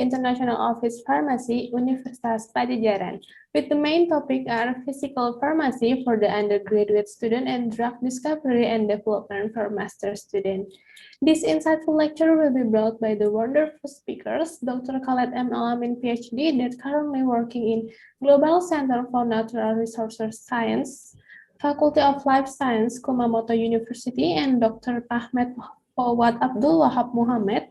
International Office Pharmacy, Universitas Padjadjaran, with the main topic are physical pharmacy for the undergraduate student and drug discovery and development for master student. This insightful lecture will be brought by the wonderful speakers, Dr. Khaled M. Elamin, Ph.D., that currently working in Global Center for Natural Resources Science, Faculty of Life Science, Kumamoto University, and Dr. Ahmed Fouad Abdelwahab Mohammed,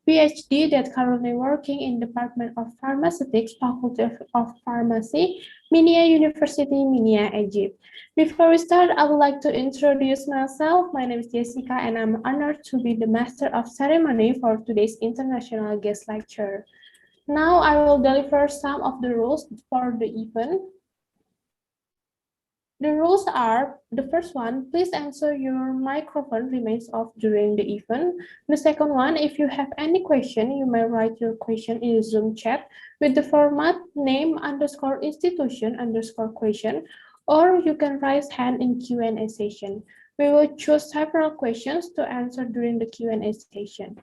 Ph.D. that currently working in Department of Pharmaceutics, Faculty of Pharmacy, Minia University, Minia, Egypt. Before we start, I would like to introduce myself. My name is Jessica, and I'm honored to be the Master of Ceremony for today's international guest lecture. Now, I will deliver some of the rules for the event. The rules are, the first one, please ensure your microphone remains off during the event. The second one, if you have any question, you may write your question in the Zoom chat with the format name_institution_question, or you can raise hand in Q&A session. We will choose several questions to answer during the Q&A session.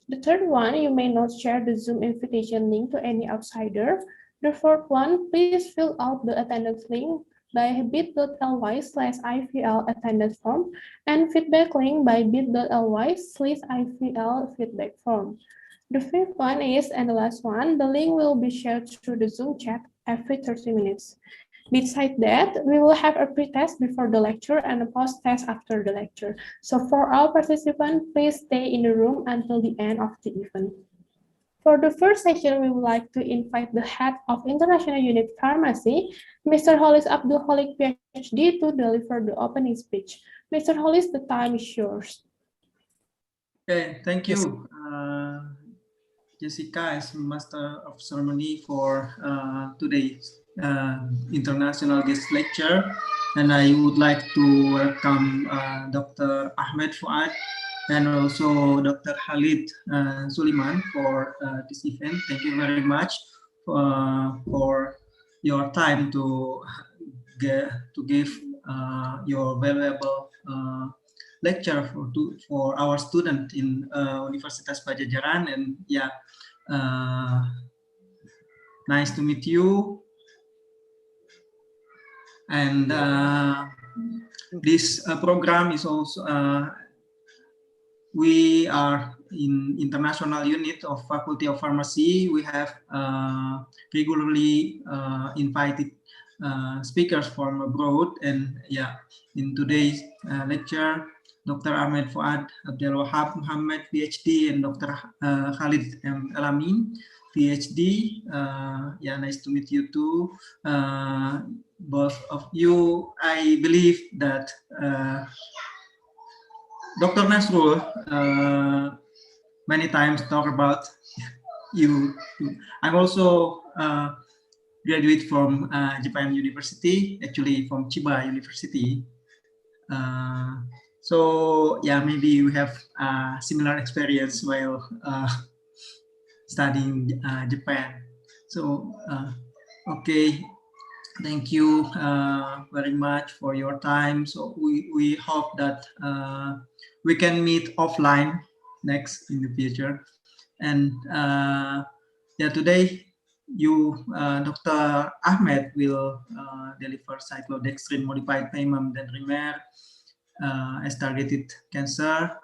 The third one, you may not share the Zoom invitation link to any outsider. The fourth one, please fill out the attendance link by bit.ly/IVL attendance form and feedback link by bit.ly/IVL feedback form. The fifth one is, and the last one, the link will be shared through the Zoom chat every 30 minutes. Besides that, we will have a pre-test before the lecture and a post-test after the lecture. So for all participants, please stay in the room until the end of the event. For the first session, we would like to invite the head of International Unit Pharmacy, Mr. Hollis Abdelwahab, Ph.D., to deliver the opening speech. Mr. Hollis, the time is yours. Okay, thank you, Jessica, as Master of Ceremony for today's international guest lecture. And I would like to welcome Dr. Ahmed Fouad and also Dr. Khaled Suleiman for this event. Thank you very much for your time to give your valuable lecture for our student in Universitas Padjadjaran. And yeah, nice to meet you. And this program is also we are in international unit of Faculty of Pharmacy. We have regularly invited speakers from abroad, and yeah, in today's lecture, Dr. Ahmed Fouad Abdelwahab Mohammed, Ph.D., and Dr. Khaled M. Elamin, Ph.D. Yeah, nice to meet you too. Both of you, I believe that Dr. Nasrul many times talk about you. I'm also graduate from Japan University, actually from Chiba University. So yeah, maybe we have similar experience while studying Japan. So okay, thank you very much for your time. So we hope that we can meet offline next in the future. And yeah, today you, Dr. Ahmed, will deliver Cyclodextrin modified PAMAM dendrimer as targeted cancer,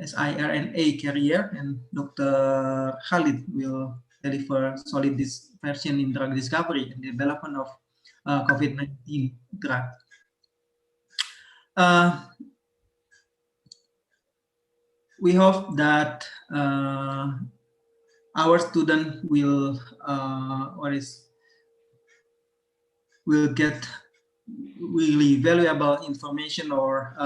siRNA carrier, and Dr. Khaled will deliver solid dispersion in drug discovery and development of COVID-19 drug. We hope that our student will get really valuable information or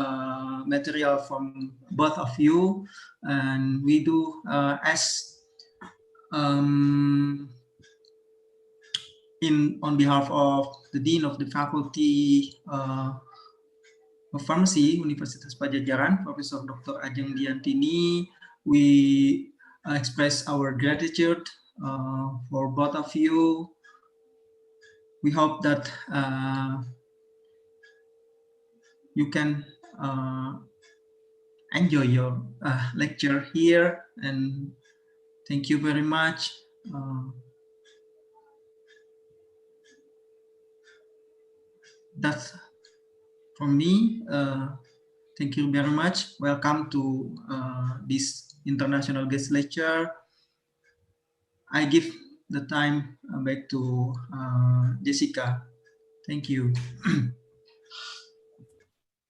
material from both of you, and we do as on behalf of the Dean of the Faculty of Pharmacy, Universitas Padjadjaran, Professor Dr. Ajeng Diantini, we express our gratitude for both of you. We hope that you can enjoy your lecture here, and Thank you very much. That's from me. Thank you very much. Welcome to this international guest lecture. I give the time back to Jessica. Thank you.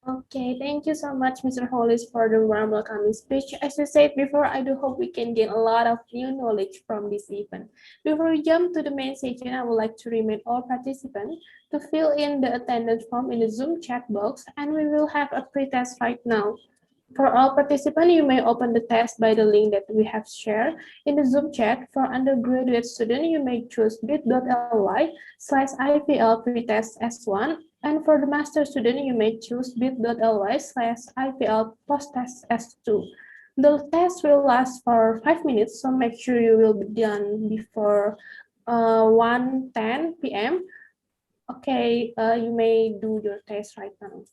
Okay, thank you so much, Mr. Hollis, for the warm welcoming speech. As you said before, I do hope we can gain a lot of new knowledge from this event. Before we jump to the main session, I would like to remind all participants to fill in the attendance form in the Zoom chat box, and we will have a pre-test right now. For all participants, you may open the test by the link that we have shared in the Zoom chat. For undergraduate students, you may choose bit.ly/IPL pretest S1. And for the master student, you may choose bit.ly/IPL posttest S2. The test will last for 5 minutes, so make sure you will be done before 1:10 p.m. Okay, you may do your test right now.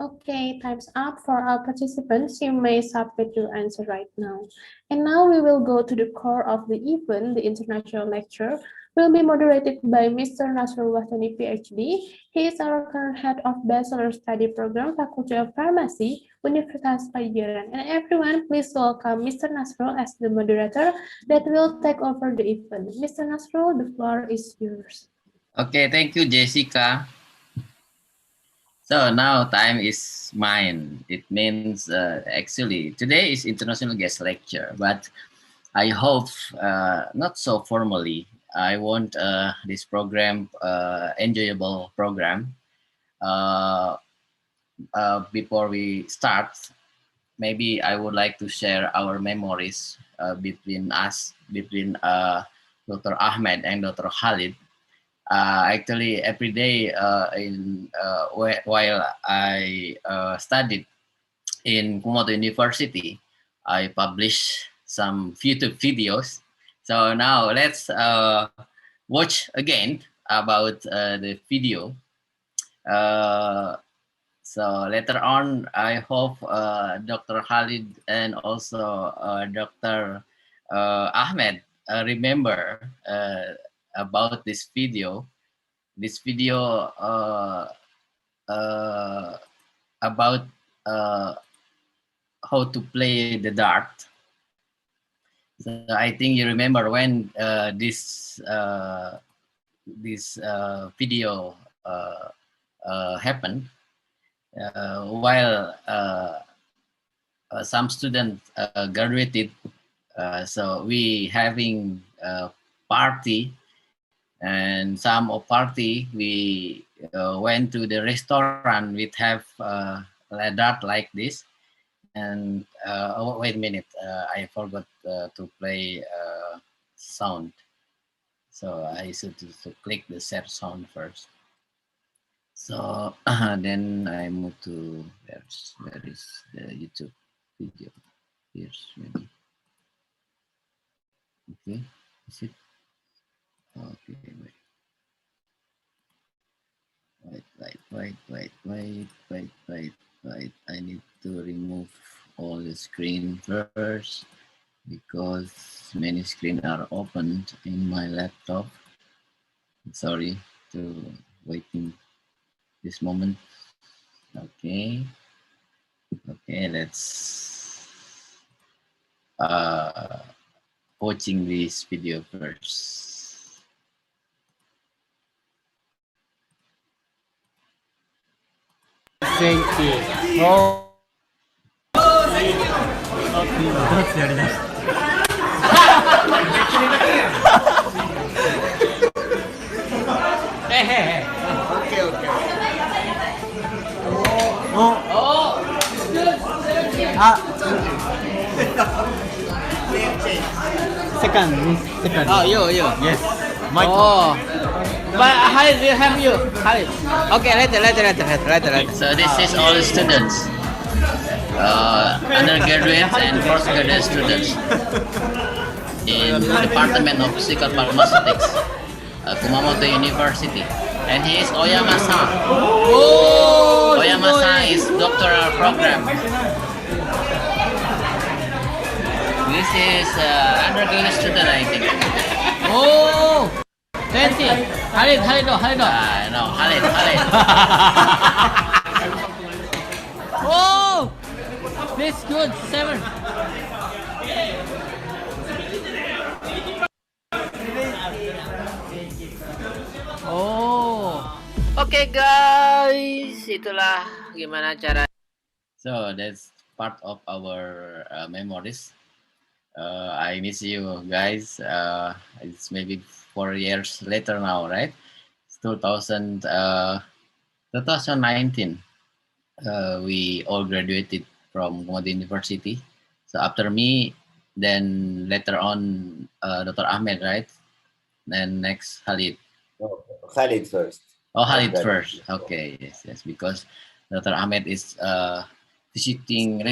Okay, time's up for our participants. You may submit your answer right now. And now we will go to the core of the event. The international lecture will be moderated by Mr. Nasrul Wathoni, Ph.D. He is our current head of Bachelor Study Program, Faculty of Pharmacy, Universitas Padjadjaran. And everyone, please welcome Mr. Nasrul as the moderator that will take over the event. Mr. Nasrul, the floor is yours. Okay, thank you, Jessica. So now time is mine. It means actually today is international guest lecture, but I hope not so formally. I want this program enjoyable program. Before we start, maybe I would like to share our memories between us, between Dr. Ahmed and Dr. Khaled. Actually, every day while I studied in Kumamoto University, I publish some YouTube videos. So now let's watch again about the video. So later on, I hope Dr. Khaled and also Dr. Ahmed remember about this video. This video about how to play the dart. So I think you remember when this video happened while some students graduated. So we having a party. And some of party, we went to the restaurant. We have a dart like this. And oh, wait a minute, I forgot to play sound. So I should to click the set sound first. So then I move to where is the YouTube video? Here's maybe. Okay, is it? Okay, wait. I need to remove all the screen first because many screens are opened in my laptop. Sorry to waiting this moment. Okay, let's watching this video first. Thank you. Oh. Hey. Okay. Oh. Second. Oh, you. Yes. Michael. But Khaled will help you. Khaled. Okay, later. So this is all students, undergraduates and postgraduate students in the Department of Physical Pharmaceutics, Kumamoto University. And he is Oyama-san. Oh, Oyama-san is doctoral program. This is undergraduate student, I think. Oh, 20. Khaled. No, Khaled. Oh, this good. 7. Oh, oke guys, itulah gimana cara. So that's part of our memories. I miss you guys. It's maybe 4 years later now, right? It's 2019. We all graduated from Kumamoto University. So after me, then later on Dr. Ahmed, right? Then next Khaled. No, Khaled first. Oh, Khaled first. Okay, yes. Because Dr. Ahmed is visiting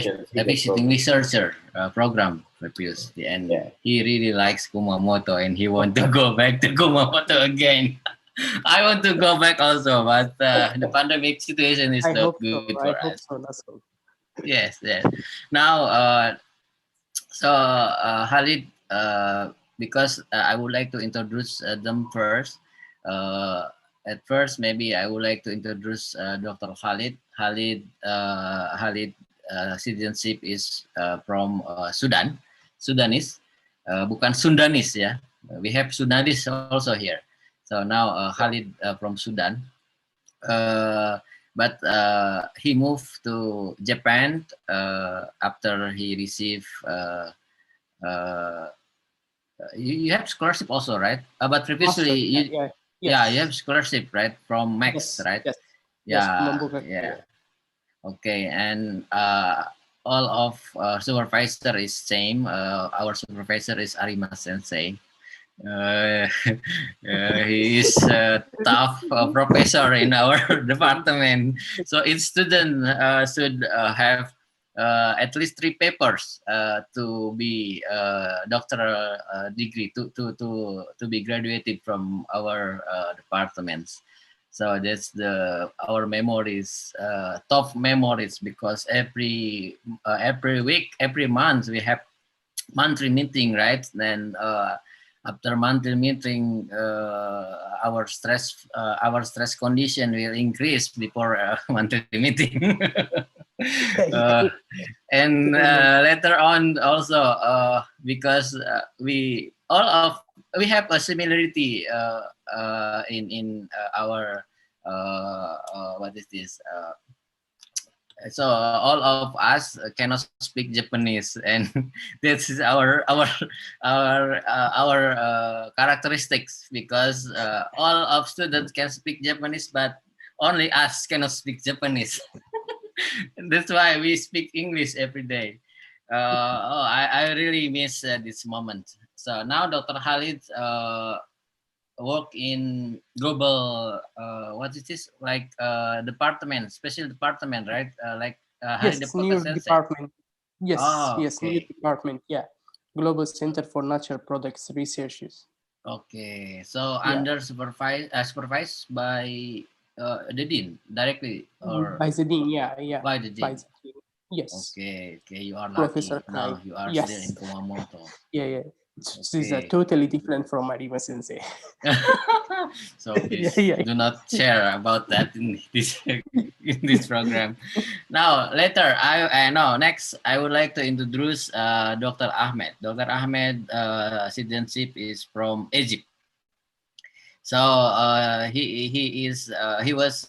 researcher program previously, and he really likes Kumamoto, and he want to go back to Kumamoto again. I want to go back also, but the pandemic situation is I not hope good so. for I hope us. so, Nasrul. Yes, yes. Now, Khalid, because I would like to introduce them first. At first, maybe I would like to introduce Dr. Khalid. Khalid citizenship is from Sudan, Sudanese, bukan Sundanese ya. We have Sudanese also here. So now Khalid from Sudan. But he moved to Japan after he received you have scholarship also, right? But previously Master, you yes. have scholarship, right, from Max, Yes, right? yes, yes, Yeah, Kumamoto, yeah. Okay, and all of supervisor is same. Our supervisor is Arima Sensei. Uh, he is a tough professor in our department. So each student should have at least 3 papers to be doctoral degree to be graduated from our departments. So that's our memories, tough memories, because every week, every month we have monthly meeting, right? Then after monthly meeting, our stress condition will increase before monthly meeting. And later on also because we have a similarity in our what is this so all of us cannot speak Japanese, and this is our characteristics, because all of students can speak Japanese, but only us cannot speak Japanese. That's why we speak English every day. I really miss this moment. So now Dr. Khalid work in global what is this, like department, special department, right? Like Hari yes, Deputy new Sensei. department. Yes, Oh, yes, new okay. department. Yeah, Global Center for Natural Products Researches. Okay, so Yeah. under supervised by the dean directly, or By the dean, yeah. by the By dean? the dean. Yes. Okay, you are Professor lucky. Now Kai. you are Yes. still in Kumamoto. Yeah. This is Okay. totally different from Arima Sensei. So please Yeah. do not share about that in this program. Now later next I would like to introduce Dr. Ahmed. Dr. Ahmed citizenship is from Egypt. So he was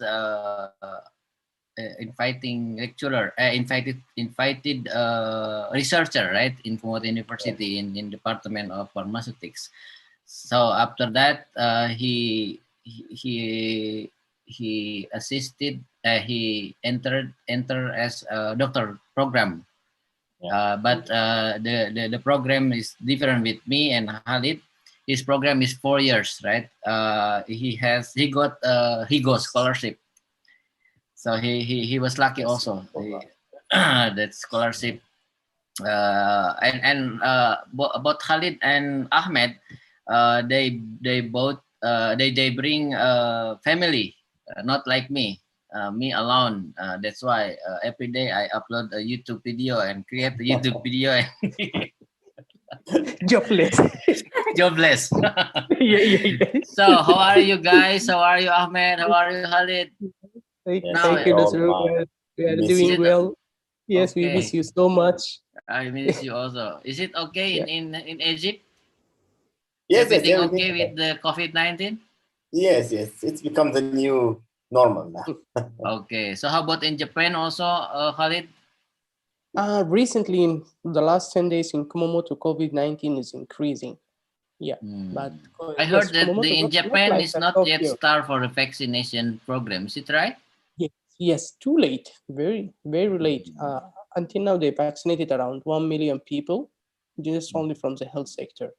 inviting lecturer, invited researcher, right, in Kumamoto University in Department of Pharmaceutics. So after that, he assisted. He entered as a doctor program. But the program is different with me and Khalid. His program is 4 years, right? He got scholarship. So he was lucky also. That scholarship. Both Khalid and Ahmed, they both they bring family, not like me. Me alone. That's why every day I upload a YouTube video and create a YouTube video. Jobless. Jobless. Yeah. So how are you guys? How are you, Ahmed? How are you, Khalid? Thank you, Nasrul. We are doing well. Yes, we miss you so much. I miss you also. Is it okay in Egypt? Yes, Everything yes, okay with the COVID-19? Yes. It's become the new normal now. Okay. So how about in Japan also, Khalid? Recently, in the last 10 days in Kumamoto, COVID-19 is increasing. Yeah, but I heard that in Japan is not yet start for the vaccination program. Is it right? Yes, too late. Very, very late. Until now, they vaccinated around 1 million people, just only from the health sector.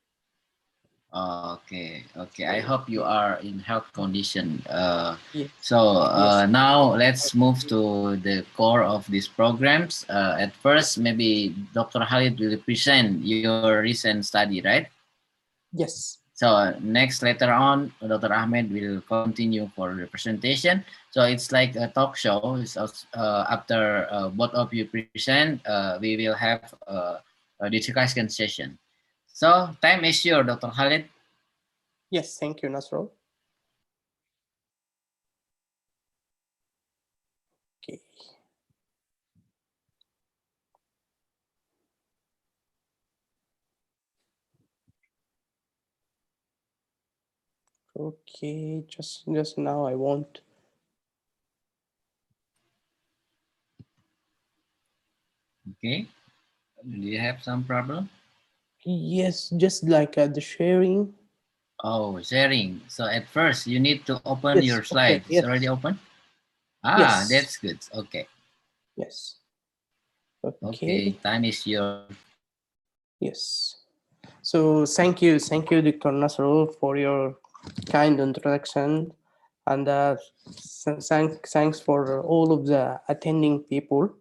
Okay. I hope you are in health condition. Yes. So now let's move to the core of these programs. At first, maybe Dr. Khalid will present your recent study, right? Yes. So next later on, Dr. Ahmed will continue for the presentation. So it's like a talk show. So, after both of you present, we will have a discussion session. So time is yours, Dr. Khaled. Yes, thank you, Nasrul. Okay. Okay, just now I want. Okay. Do you have some problem? Yes, just like the sharing. Oh, sharing. So at first you need to open Yes, your okay, slide. It's yes. already open? Ah, Yes. that's good. Okay. Yes. Okay, time is yours. Yes. So thank you, Dr. Nasrul, for your kind introduction, and thanks for all of the attending people.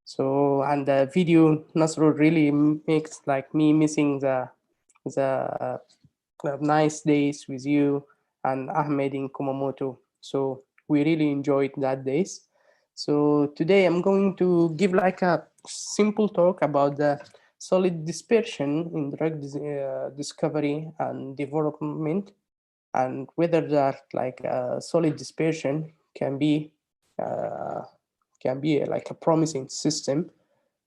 So, and the video, Nasrul, really makes like me missing the nice days with you and Ahmed in Kumamoto. So we really enjoyed that days. So today I'm going to give like a simple talk about the solid dispersion in drug discovery and development, and whether that like solid dispersion can be like a promising system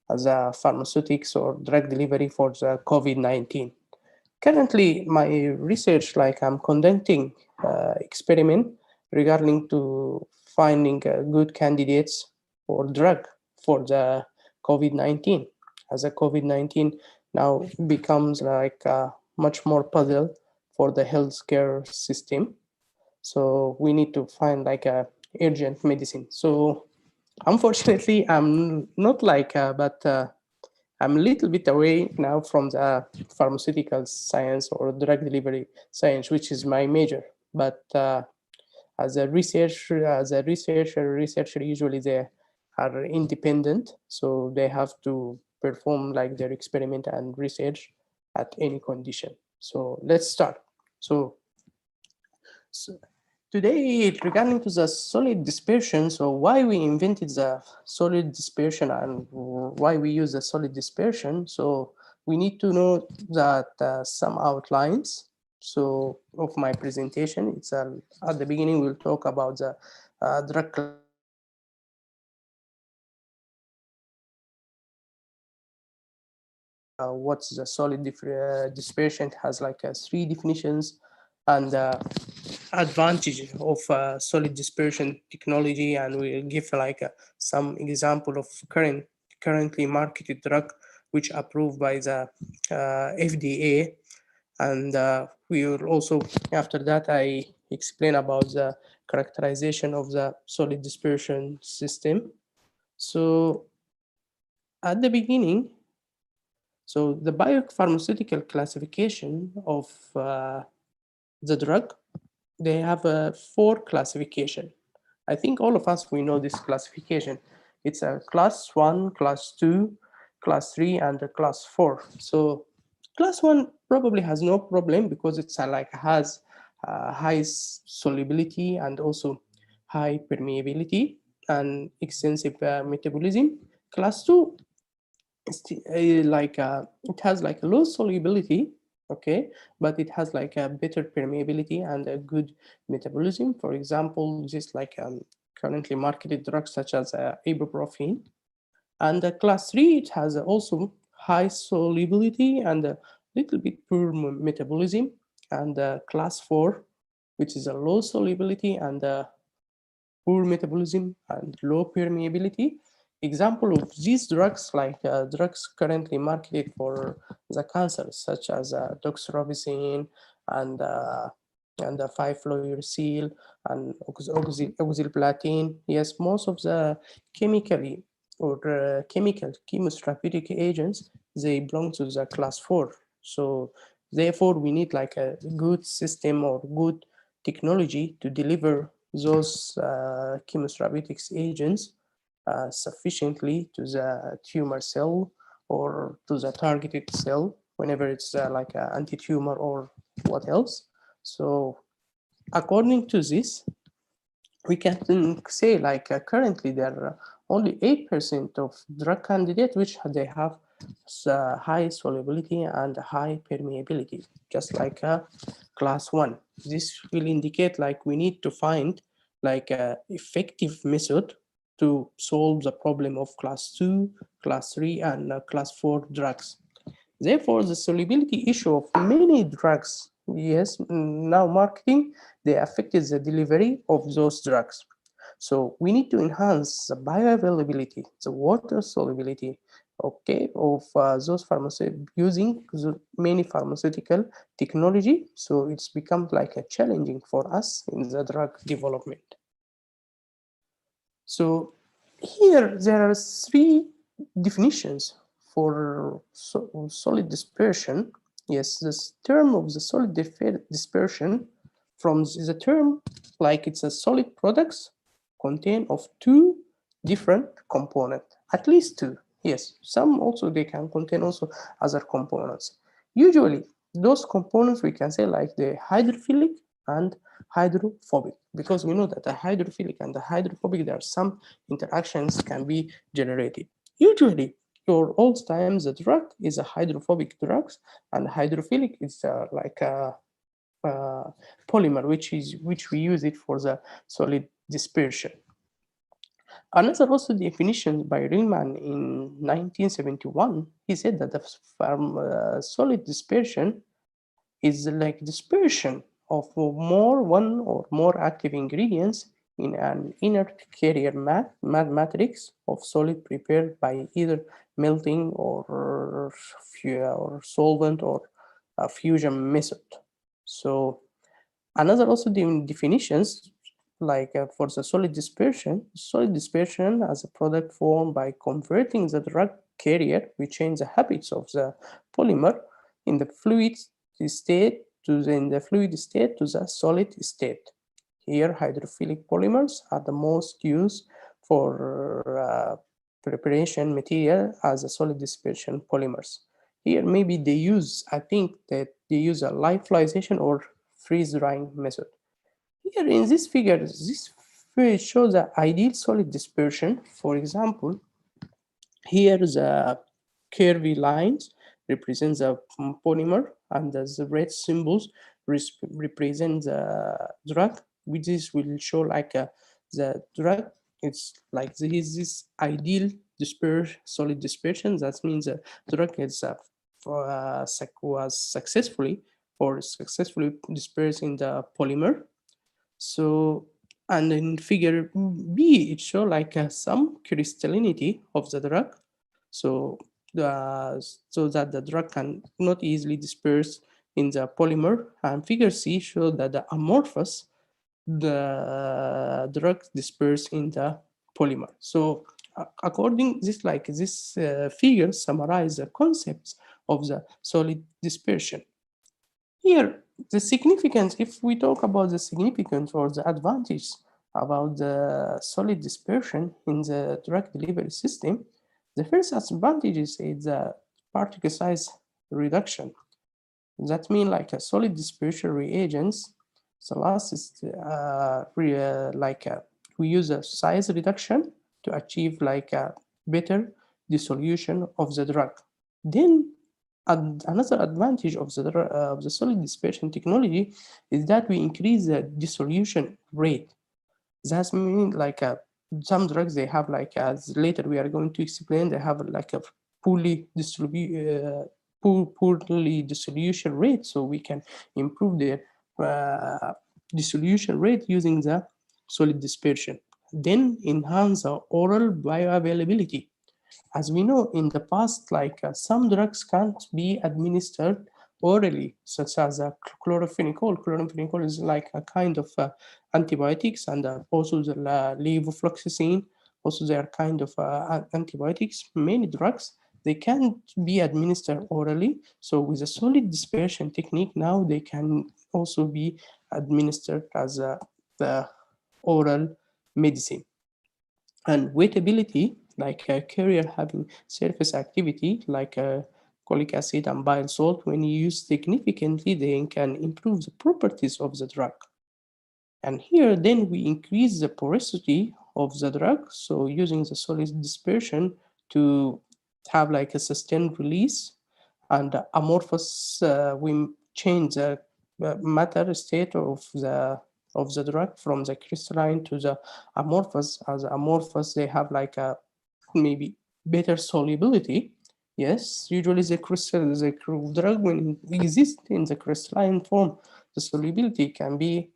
as a pharmaceutics or drug delivery for the COVID-19. Currently, my research, like I'm conducting experiment regarding to finding good candidates or drug for the COVID-19. As a COVID-19 now becomes like much more puzzle for the healthcare system. So we need to find like a urgent medicine. So unfortunately, I'm not like, but I'm a little bit away now from the pharmaceutical science or drug delivery science, which is my major. But as a researcher usually they are independent, so they have to perform like their experiment and research at any condition. So let's start. So today, regarding to the solid dispersion, so why we invented the solid dispersion and why we use the solid dispersion. So we need to know that some outlines. So of my presentation, it's at the beginning we'll talk about the drug. What's the solid dispersion? It has like 3 definitions, and advantage of solid dispersion technology, and we'll give like some example of currently marketed drug which approved by the FDA, and we will also after that I explain about the characterization of the solid dispersion system. So at the beginning, so the biopharmaceutical classification of the drug, they have a 4 classification. I think all of us, we know this classification. It's a class 1, class 2, class 3, and a class 4. So class 1 probably has no problem because it's like has high solubility and also high permeability and extensive metabolism. Class 2 it has like low solubility, okay, but it has like a better permeability and a good metabolism. For example, just like currently marketed drugs such as ibuprofen. And class 3, it has also high solubility and a little bit poor metabolism. And class 4, which is a low solubility and poor metabolism and low permeability. Example of these drugs, like drugs currently marketed for the cancer, such as doxorubicin and 5-fluorouracil and oxaliplatin. Yes, most of the chemical chemotherapeutic agents, they belong to the class 4. So therefore, we need like a good system or good technology to deliver those chemotherapeutics agents sufficiently to the tumor cell or to the targeted cell whenever it's like an anti-tumor or what else. So according to this, we can say like currently there are only 8% of drug candidates which they have high solubility and high permeability, just like class 1. This will indicate like we need to find like a effective method to solve the problem of class 2, class 3, and class 4 drugs. Therefore, the solubility issue of many drugs, yes, now marketing, they affected the delivery of those drugs. So we need to enhance the bioavailability, the water solubility, okay, of those using many pharmaceutical technology. So it's become like a challenging for us in the drug development. So here there are 3 definitions for solid dispersion. Yes, this term of the solid dispersion from the term like it's a solid products contain of 2 different components, at least 2. Yes, some also they can contain also other components. Usually those components we can say like the hydrophilic and hydrophobic, because we know that the hydrophilic and the hydrophobic, there are some interactions can be generated. Usually for all times the drug is a hydrophobic drugs, and hydrophilic is like a polymer which we use it for the solid dispersion. Another also definition by Riemann in 1971, he said that the solid dispersion is like dispersion of one or more active ingredients in an inert carrier matrix of solid prepared by either melting or solvent or a fusion method. So another also definitions like for the solid dispersion as a product formed by converting the drug carrier, we change the habits of the polymer in the fluid state to the solid state. Here, hydrophilic polymers are the most used for preparation material as a solid dispersion polymers. Here, maybe they use, I think that they use a lyophilization or freeze drying method. Here in this figure, this shows the ideal solid dispersion. For example, here the curvy lines represent the polymer, and the red symbols represent the drug, which is will show like the drug. It's like this ideal solid dispersion. That means the drug is was successfully dispersed in the polymer. So, and in figure B, it shows like some crystallinity of the drug. So that the drug can not easily disperse in the polymer. And figure C shows that the amorphous the drug disperse in the polymer. So according this figure summarize the concepts of the solid dispersion. Here, the significance, if we talk about the significance or the advantage about the solid dispersion in the drug delivery system, the first advantage is the particle size reduction. That means like a solid dispersion reagents, the last is we use a size reduction to achieve like a better dissolution of the drug. Then another advantage of the solid dispersion technology is that we increase the dissolution rate. That means like some drugs, they have like, as later we are going to explain, they have like a poorly dissolution rate. So we can improve their dissolution rate using the solid dispersion. Then enhance the oral bioavailability. As we know in the past, like some drugs can't be administered orally, such as chloramphenicol. Chloramphenicol is like a kind of antibiotics, and also the levofloxacin, also they are kind of antibiotics. Many drugs, they can't be administered orally. So with a solid dispersion technique, now they can also be administered as the oral medicine. And weightability, like a carrier having surface activity, like cholic acid and bile salt, when used significantly, they can improve the properties of the drug. And here, then we increase the porosity of the drug. So using the solid dispersion to have like a sustained release, and amorphous, we change the matter state of the drug from the crystalline to the amorphous. As amorphous, they have like a maybe better solubility. Yes, usually the drug, when it exists in the crystalline form, the solubility can be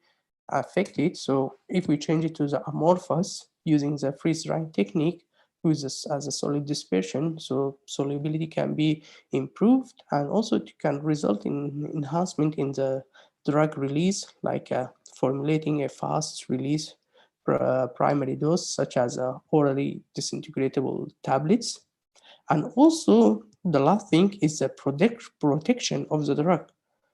affected. So if we change it to the amorphous using the freeze drying technique, uses as a solid dispersion, so solubility can be improved, and also it can result in enhancement in the drug release, like formulating a fast release primary dose, such as orally disintegratable tablets. And also the last thing is the protection of the drug.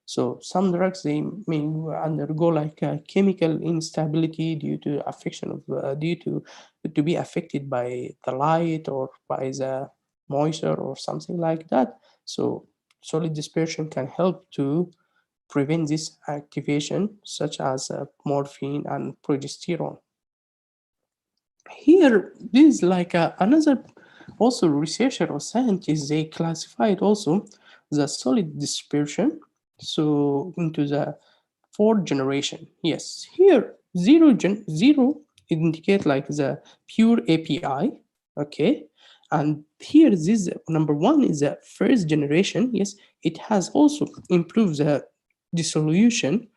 So some drugs, they may undergo like a chemical instability due to affection of due to be affected by the light or by the moisture or something like that. So solid dispersion can help to prevent this activation, such as morphine and progesterone. Here, this is like another also researcher or scientists, they classified also the solid dispersion so into the fourth generation. Yes, here zero indicate like the pure API, okay, and here this number one is the first generation. Yes, it has also improved the dissolution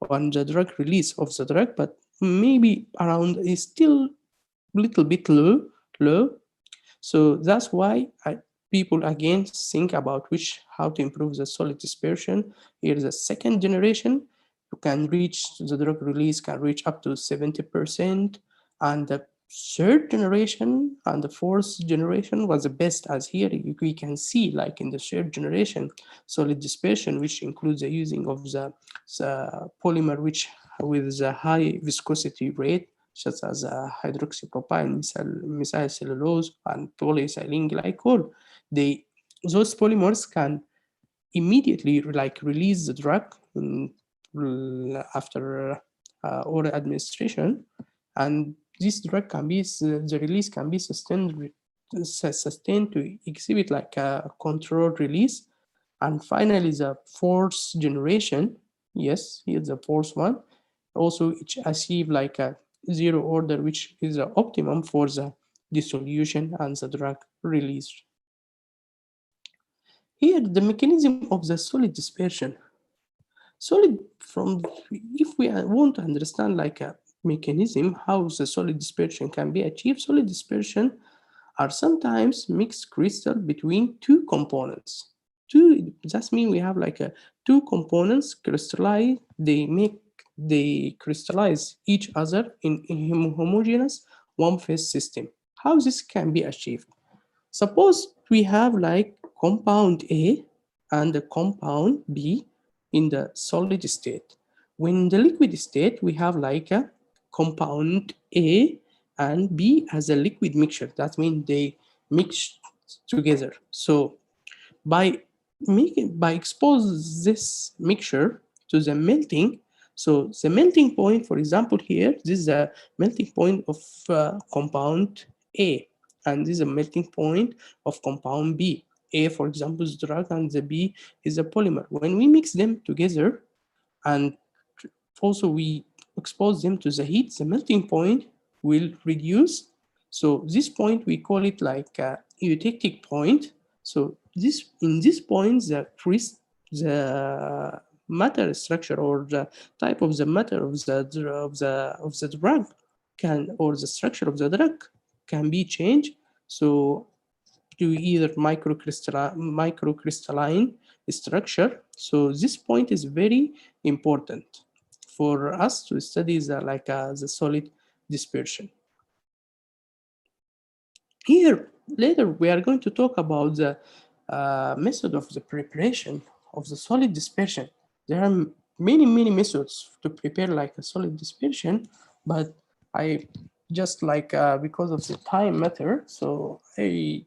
on the drug release of the drug, but maybe around is still little bit low. So that's why people again think about how to improve the solid dispersion. Here's the second generation. You can reach, the drug release can reach up to 70%. And the third generation and the fourth generation was the best, as here we can see, like in the third generation, solid dispersion, which includes the using of the polymer which with the high viscosity rate, such as hydroxypropyl, methyl cellulose, and polyethylene glycol. Those polymers can immediately like release the drug after oral administration, and this drug can be, the release can be sustained to exhibit like a controlled release. And finally, the fourth generation, yes, here's the fourth one, also it achieve like a zero order, which is the optimum for the dissolution and the drug release. Here, the mechanism of the solid dispersion. If we want to understand like a mechanism, how the solid dispersion can be achieved, solid dispersion are sometimes mixed crystal between two components. That means we have like two components crystallize, they crystallize each other in a homogeneous one-phase system. How this can be achieved? Suppose we have like compound A and the compound B in the solid state. When in the liquid state, we have like a compound A and B as a liquid mixture. That means they mix together. So by expose this mixture to the melting, so the melting point, for example, here, this is a melting point of compound A, and this is a melting point of compound B. A, for example, is drug, and the B is a polymer. When we mix them together and also we expose them to the heat, the melting point will reduce. So this point, we call it like a eutectic point. So in this point, the matter structure or the type of the matter of the drug or the structure of the drug can be changed. So to either microcrystalline structure. So this point is very important for us to study the solid dispersion. Here, later, we are going to talk about the method of the preparation of the solid dispersion. There are many methods to prepare like a solid dispersion, but I because of the time matter, so I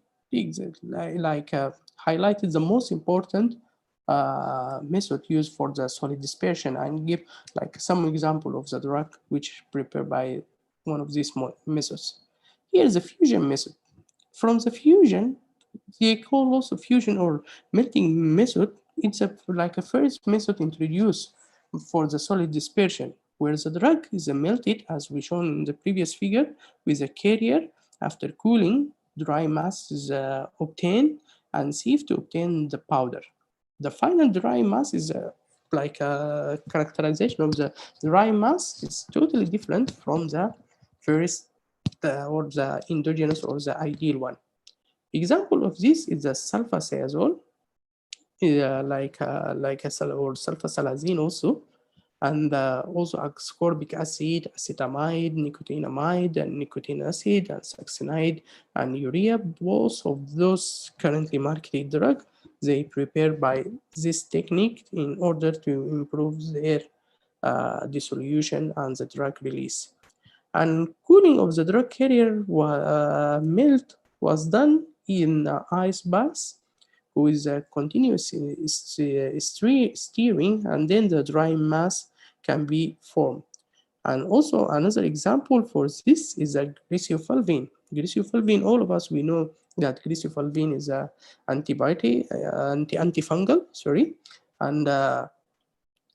highlighted the most important method used for the solid dispersion and give like some example of the drug which prepared by one of these methods. Here is the fusion method. From the fusion, they call also fusion or melting method. It's like a first method introduced for the solid dispersion, where the drug is melted, as we shown in the previous figure, with a carrier. After cooling, dry mass is obtained and sieved to obtain the powder. The final dry mass is like a characterization of the dry mass is totally different from the first or the endogenous or the ideal one. Example of this is the sulfaceazole, like or sulfasalazine also, and also ascorbic acid, acetamide, nicotinamide, and nicotinic acid, and succinide, and urea. Both of those currently marketed drugs, they prepare by this technique in order to improve their dissolution and the drug release. And cooling of the drug carrier melt was done in ice bath with a continuous steering, and then the dry mass can be formed. And also another example for this is a glycofulvene. Glycofulvene, all of us, we know that glycofulvene is a antibiotic, antifungal, sorry, and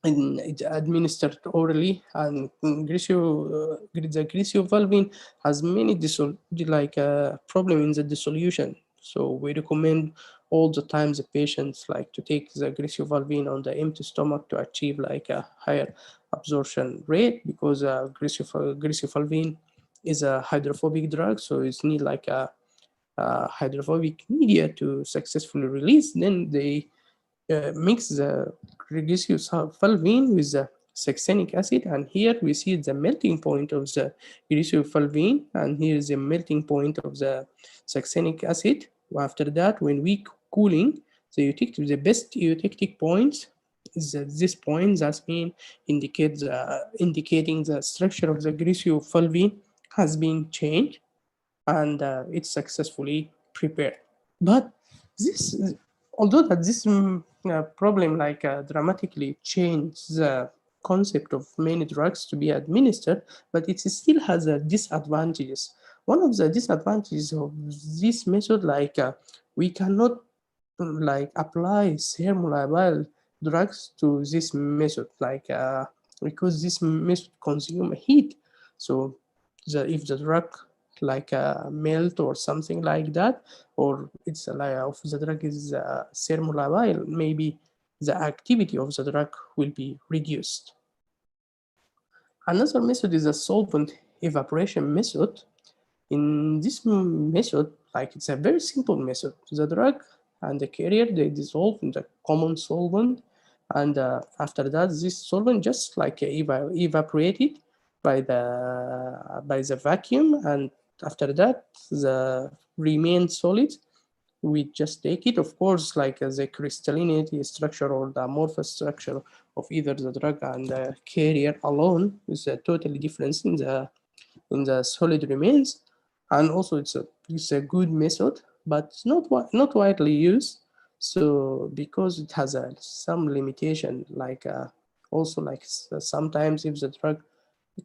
it's administered orally, and the glycofulvene has many problem in the dissolution. So we recommend all the time the patients like to take the glycofulvene on the empty stomach to achieve like a higher absorption rate, because glycofulvene is a hydrophobic drug, so it's need like a hydrophobic media to successfully release. Then they mix the glycofulvene with the succinic acid, and here we see the melting point of the glycofulvene, and here is the melting point of the succinic acid. After that, when we cooling, the best eutectic points is this point that means indicating the structure of the glycofulvene has been changed, and it's successfully prepared. But this, although that this problem like dramatically changed the concept of many drugs to be administered, but it still has disadvantages. One of the disadvantages of this method, like we cannot like apply thermolabile drugs to this method, like because this method consume heat. So if the drug like melt or something like that, or it's like if the drug is thermolabile, maybe the activity of the drug will be reduced. Another method is a solvent evaporation method. In this method, like it's a very simple method. The drug and the carrier, they dissolve in the common solvent, and after that, this solvent just like evaporated by the vacuum, and after that, the remain solid. We just take it, of course, like the crystallinity structure or the amorphous structure of either the drug and the carrier alone is a totally difference in the solid remains. And also it's a good method, but it's not widely used. So because it has some limitation, like also like sometimes if the drug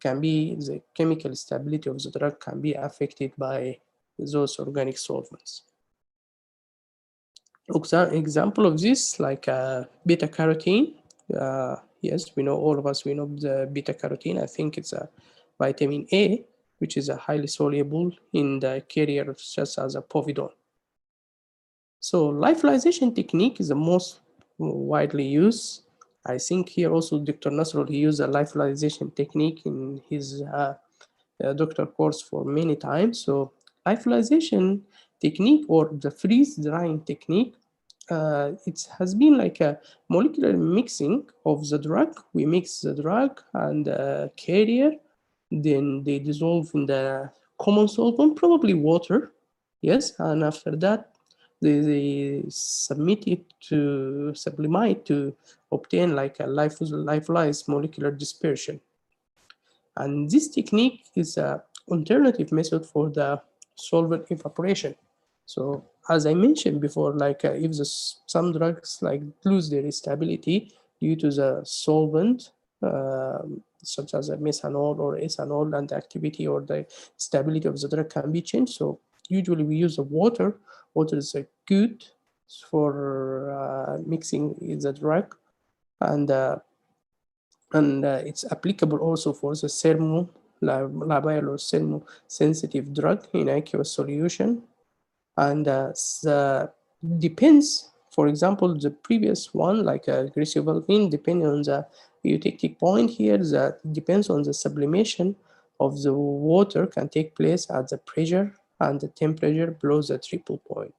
the chemical stability of the drug can be affected by those organic solvents. Example of this, like beta carotene. Yes, we know, all of us, we know the beta carotene. I think it's a vitamin A, which is a highly soluble in the carrier just as a povidone. So lyophilization technique is the most widely used. I think here also Dr. Nasrul, he used a lyophilization technique in his doctor course for many times. So lyophilization technique, or the freeze drying technique, it has been like a molecular mixing of the drug. We mix the drug and the carrier, then they dissolve in the common solvent, probably water, yes, and after that they submit it to sublimate to obtain like a lyophilized molecular dispersion. And this technique is an alternative method for the solvent evaporation. So as I mentioned before, like if some drugs like lose their stability due to the solvent, such as a methanol or ethanol, and the activity or the stability of the drug can be changed. So usually we use the water. Water is good for mixing the drug, and it's applicable also for the labile or thermosensitive drug in aqueous solution. And depends, for example, the previous one, like glycosylvalvine, depending on the eutectic point here, that depends on the sublimation of the water can take place at the pressure and the temperature below the triple point.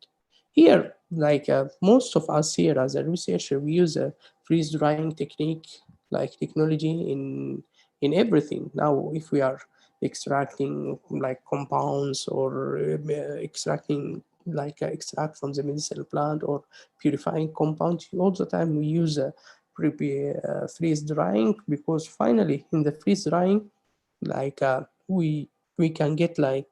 Here, like most of us here as a researcher, we use a freeze drying technique, like technology in everything. Now, if we are extracting like compounds or extracting like extract from the medicinal plant or purifying compounds, all the time we use freeze drying, because finally in the freeze drying, like we can get like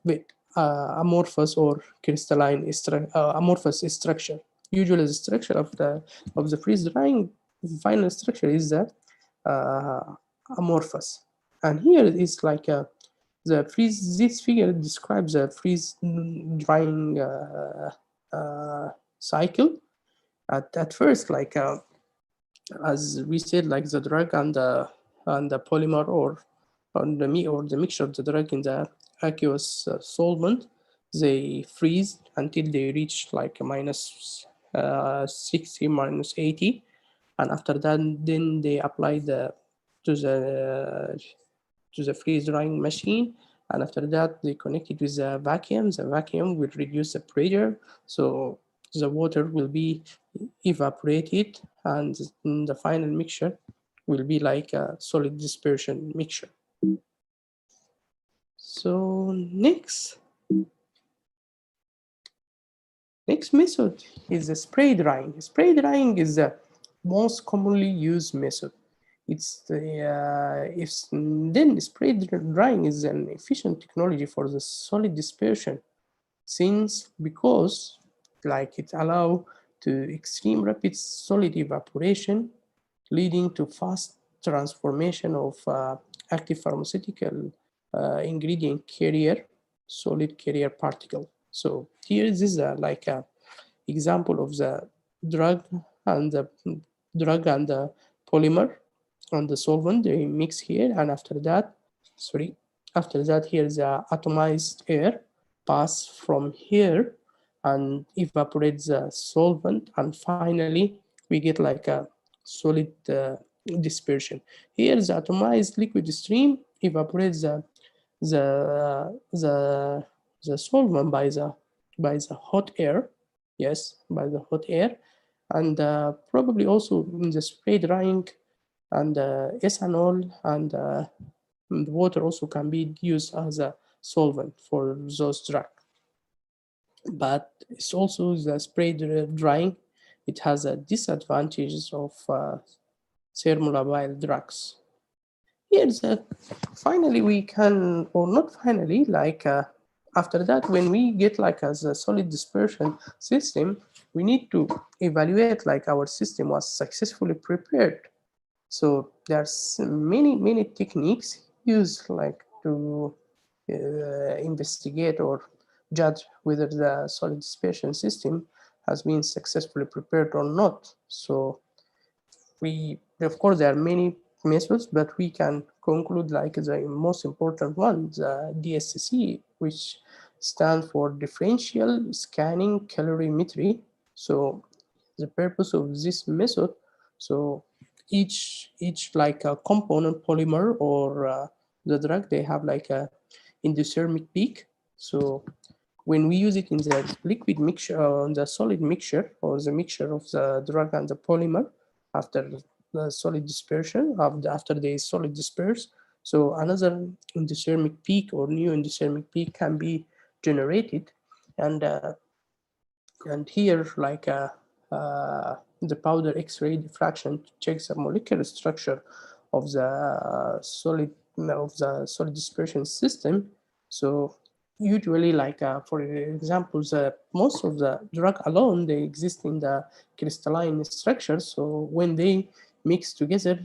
with amorphous or crystalline amorphous structure. Usually the structure of the freeze drying final structure is that amorphous. And here it is like this figure describes a freeze drying cycle. At first, like as we said, like the drug and the polymer or the mixture of the drug in the aqueous solvent, they freeze until they reach like minus 60, minus 80, and after that, then they apply to the freeze drying machine, and after that they connect it with the vacuum. The vacuum will reduce the pressure, so the water will be evaporated, and the final mixture will be like a solid dispersion mixture. So next method is the spray drying. Spray drying is the most commonly used method. It's then spray drying is an efficient technology for the solid dispersion, because like it allows to extreme rapid solid evaporation, leading to fast transformation of active pharmaceutical ingredient carrier, solid carrier particle. So here this is like a example of the drug and the polymer and the solvent they mix here, and after that here's the atomized air pass from here and evaporates the solvent, and finally we get like a solid dispersion. Here the atomized liquid stream evaporates the solvent by the hot air, by the hot air, and probably also in the spray drying, and ethanol and water also can be used as a solvent for those drugs. But it's also the spray drying, it has a disadvantages of thermolabile drugs. Here's finally we can, or not finally, like after that, when we get like as a solid dispersion system, we need to evaluate like our system was successfully prepared. So there's many techniques used like to investigate or judge whether the solid dispersion system has been successfully prepared or not. So of course there are many methods, but we can conclude like the most important one, the DSC, which stands for Differential Scanning Calorimetry. So the purpose of this method, so each like a component polymer or the drug, they have like a endothermic peak. So when we use it in the liquid mixture, on the solid mixture, or the mixture of the drug and the polymer after the solid dispersion, after they solid disperse, so another endothermic peak or new endothermic peak can be generated, and here like the powder X-ray diffraction checks the molecular structure of the solid dispersion system. So usually, like for example, most of the drug alone, they exist in the crystalline structure. So when they mix together,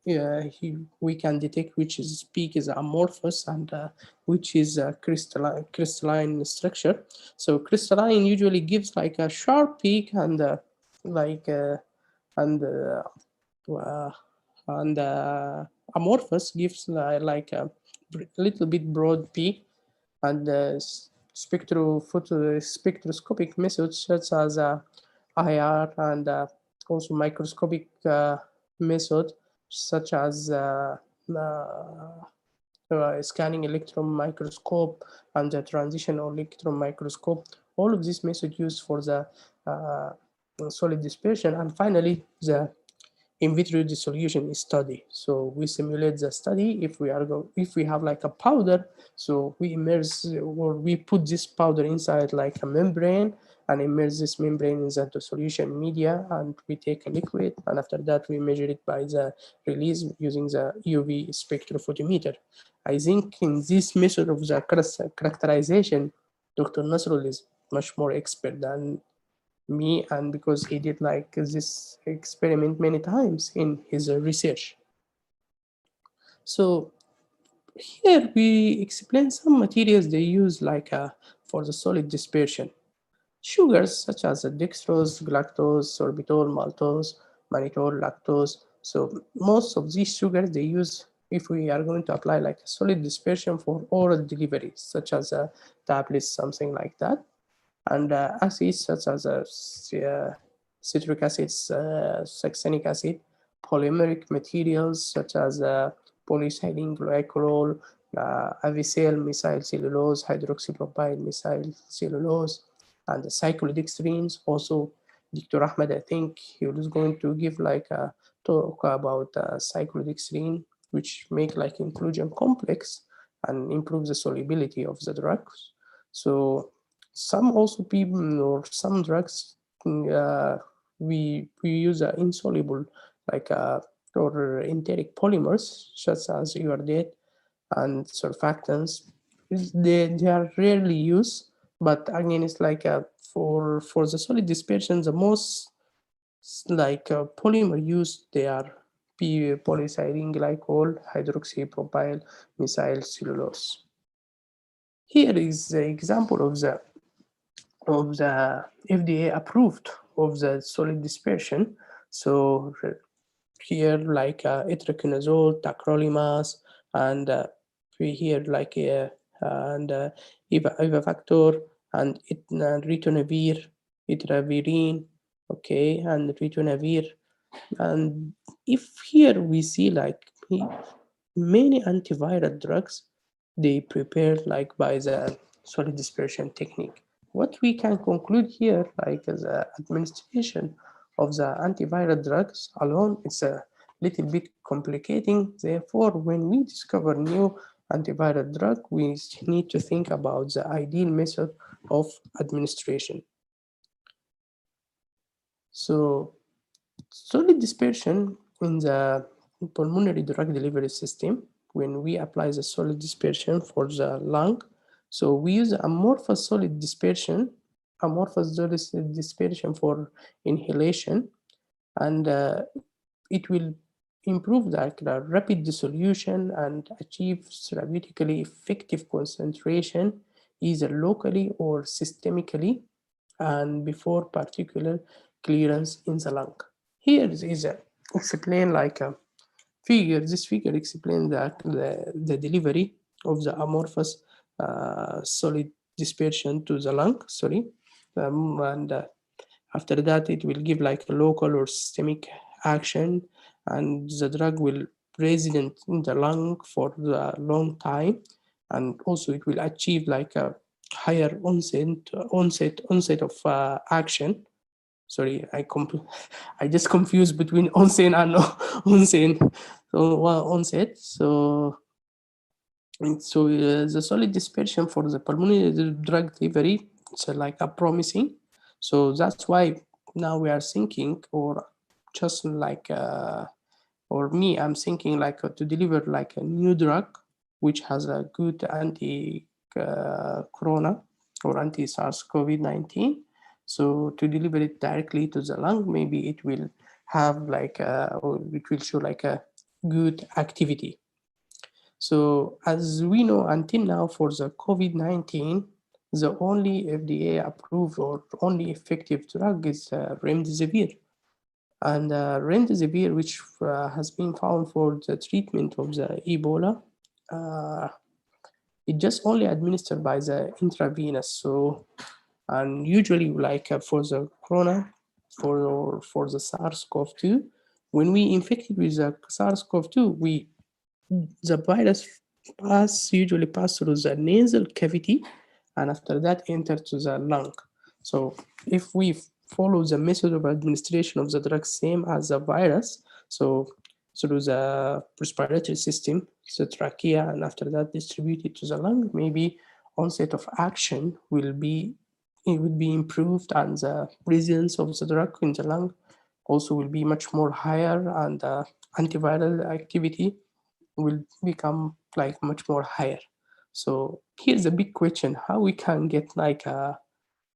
we can detect which is peak is amorphous and which is a crystalline structure. So crystalline usually gives like a sharp peak and like and uh, and amorphous gives like a little bit broad peak, and spectroscopic methods such as IR and also microscopic method such as scanning electron microscope and the transitional electron microscope. All of these methods used for the solid dispersion. And finally, the in vitro dissolution study. So we simulate the study if we have like a powder. So we immerse or we put this powder inside like a membrane and immerse this membrane in the solution media, and we take a liquid, and after that we measure it by the release using the UV spectrophotometer. I think in this method of the characterization, Dr. Nasrul is much more expert than me, and because he did like this experiment many times in his research. So here we explain some materials they use like for the solid dispersion. Sugars such as dextrose, galactose, sorbitol, maltose, mannitol, lactose. So most of these sugars they use if we are going to apply like a solid dispersion for oral delivery, such as tablets, something like that. And acids such as citric acid, succinic acid, polymeric materials such as polyethylene glycol, avicyl methyl cellulose, hydroxypropyl methyl cellulose, and the cyclodextrins. Also, Dr. Ahmed, I think he was going to give like a talk about cyclodextrin, which make like inclusion complex and improve the solubility of the drugs. So some also people or some drugs we use insoluble like or enteric polymers such as iodate and surfactants. They are rarely used, but again it's like for the solid dispersion the most like polymer used they are polyethylene glycol, hydroxypropyl methyl cellulose. Here is the example of the FDA approved of the solid dispersion. So here like itraconazole, tacrolimus, and we here like and Evafactor and ritonavir, itravirine, okay, and ritonavir. And if here we see like many antiviral drugs, they prepared like by the solid dispersion technique. What we can conclude here, like the administration of the antiviral drugs alone, it's a little bit complicating. Therefore, when we discover new antiviral drug, we need to think about the ideal method of administration. So solid dispersion in the pulmonary drug delivery system, when we apply the solid dispersion for the lung, so we use amorphous solid dispersion for inhalation, and it will improve the rapid dissolution and achieve therapeutically effective concentration either locally or systemically and before particular clearance in the lung. Here is a explain like a figure. This figure explains the delivery of the amorphous solid dispersion to the lung. And after that, it will give like a local or systemic action, and the drug will resident in the lung for a long time, and also it will achieve like a higher onset of action. Sorry, I just confused between onsen and onsen. So onset. So the solid dispersion for the pulmonary drug delivery, it's like a promising. So that's why now we are thinking, or just like or me, I'm thinking like to deliver like a new drug which has a good corona or anti-SARS-CoV-19. So to deliver it directly to the lung, maybe it will have like or it will show like a good activity. So as we know, until now for the COVID-19, the only FDA approved or only effective drug is remdesivir. And remdesivir, which has been found for the treatment of the Ebola, it just only administered by the intravenous. So, and usually like for the corona, for the SARS-CoV-2, when we infected with the SARS-CoV-2, the virus usually pass through the nasal cavity, and after that enter to the lung. So if we follow the method of administration of the drug same as the virus, so through the respiratory system, the trachea, and after that distributed to the lung, maybe onset of action will be improved, and the presence of the drug in the lung also will be much more higher, and antiviral activity will become like much more higher. So here's a big question: how we can get like a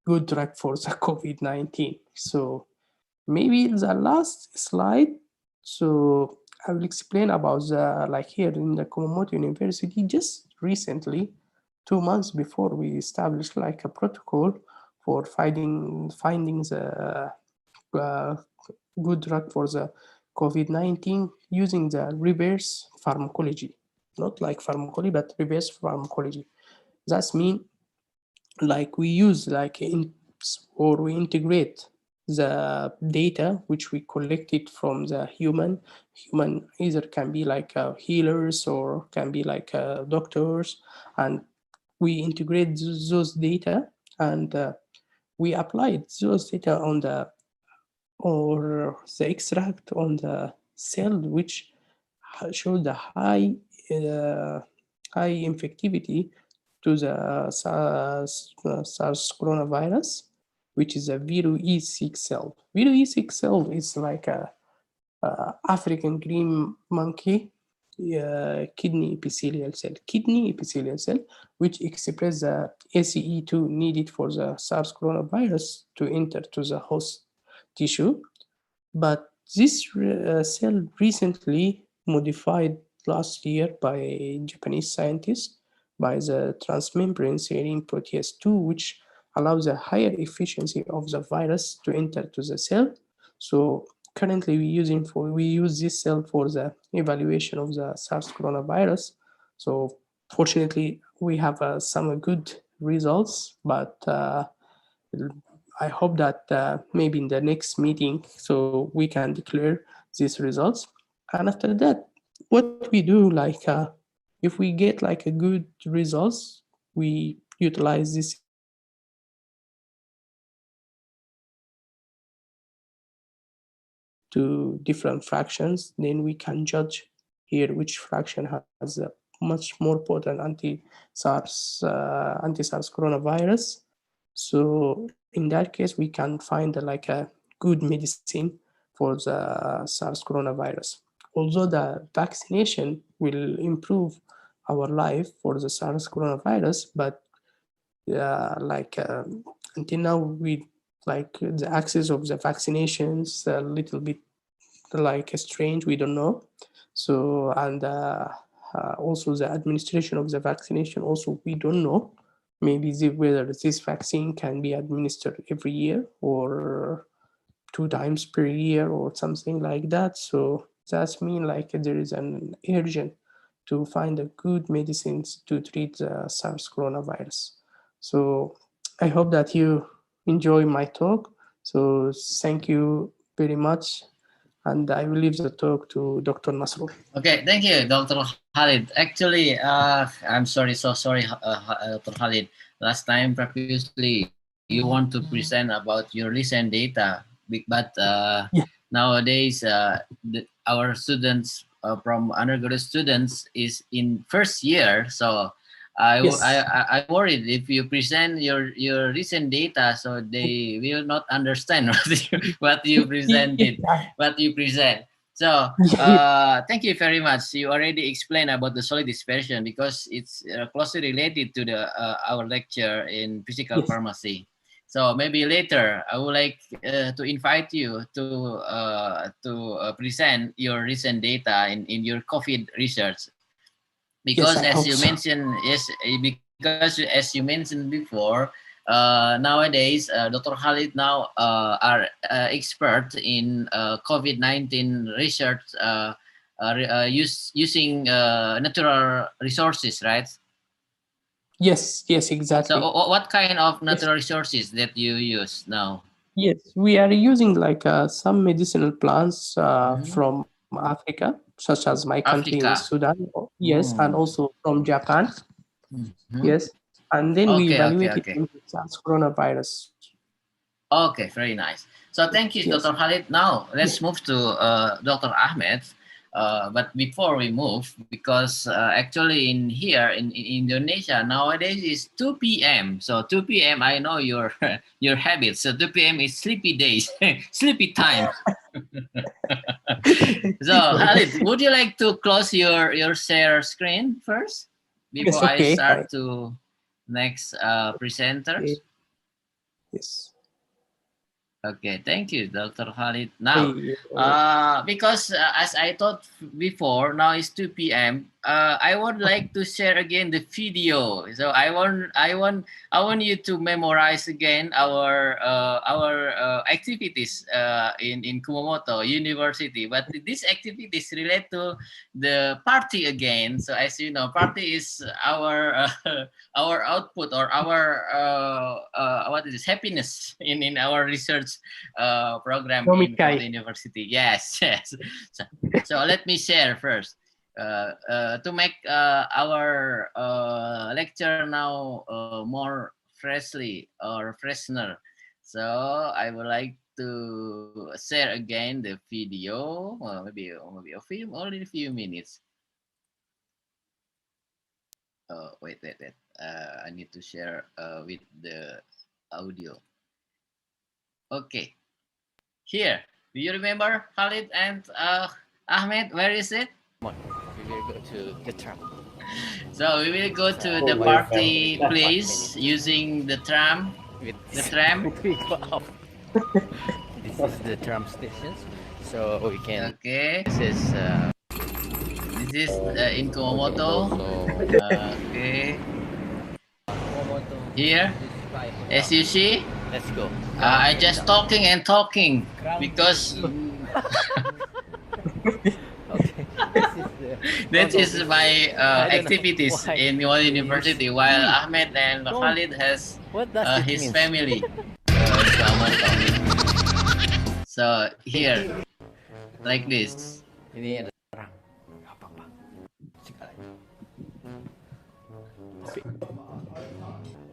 good drug for the COVID-19? So maybe the last slide. So I will explain about the like here in the Kumamoto University. Just recently, 2 months before, we established like a protocol for finding the good drug for the COVID-19 using the reverse pharmacology, not like pharmacology, but reverse pharmacology. That's mean like we use like we integrate the data which we collected from the human either can be like healers or can be like doctors, and we integrate those data, and we applied those data on the extract on the cell, which showed the high infectivity to the SARS coronavirus, which is a Vitro E6 cell. Vitro E6 cell is like a African green monkey kidney epithelial cell, which expresses the ACE2 needed for the SARS coronavirus to enter to the host tissue. But this cell recently modified last year by Japanese scientists by the transmembrane serine protease 2, which allows a higher efficiency of the virus to enter to the cell. So currently we use this cell for the evaluation of the SARS coronavirus. So fortunately we have some good results, but I hope that maybe in the next meeting, so we can declare these results. And after that, what we do, like if we get like a good results, we utilize this to different fractions. Then we can judge here which fraction has a much more potent anti-SARS coronavirus. So in that case, we can find like a good medicine for the SARS coronavirus. Although the vaccination will improve our life for the SARS coronavirus, but until now, we like the access of the vaccinations a little bit like strange. We don't know. So and also the administration of the vaccination also we don't know. Maybe whether this vaccine can be administered every year or 2 times per year or something like that. So that's mean like there is an urgent to find a good medicines to treat the SARS coronavirus. So I hope that you enjoy my talk. So thank you very much. And I will leave the talk to Dr. Nasrul. Okay, thank you, Dr. Khaled. Actually, I'm so sorry, Dr. Khaled. Last time, previously, you want to present about your recent data, but nowadays, our students from undergraduate students is in first year, so I worried if you present your recent data, so they will not understand what you presented, what you present. So thank you very much. You already explained about the solid dispersion because it's closely related to the our lecture in physical Yes. pharmacy. So maybe later I would like to invite you to present your recent data in your COVID research. Because Yes, I as hope you so. mentioned, yes, because as you mentioned before, nowadays Dr. Khalid now are expert in COVID-19 research using natural resources, right? Yes, yes, So exactly. what kind of Yes. natural resources that you use now? Yes, we are using like some medicinal plants from Africa, such as my country in Africa. Sudan. Yes, and also from Japan. Yes, and then we evaluated them as coronavirus. Okay, very nice. So thank you, Yes. Dr. Khalid. Now let's move to Dr. Ahmed. But before we move, because actually in here in Indonesia nowadays is 2 p.m. So 2 p.m. I know your your habits. So 2 p.m. is sleepy days, sleepy time. So Khalid, would you like to close your share screen first before Yes, okay, I start to next presenters? Yes. Okay, thank you, Dr. Khalid. Now, because as I thought before, now it's 2 p.m. I would like to share again the video. So I want you to memorize again our activities in Kumamoto University. But these activities relate to the party again. So as you know, party is our our output or our what is this, happiness in our research program in Kumamoto University. Yes, yes. So let me share first to make our lecture now more freshly or freshener. So I would like to share again the video. Maybe a few, only a few minutes. Wait. I need to share with the audio. Okay. Here. Do you remember Khalid and Ahmed? Where is it? We will go to the tram. So we will go to the party place using the tram. The tram. We go up. This is the tram station, so we can. Okay. This is in Kumamoto. Okay. Here, as you see, Let's go. I just talking and talking because that is my activities in one university. While Ahmed and Khalid has his family. So here, like this. Ini ada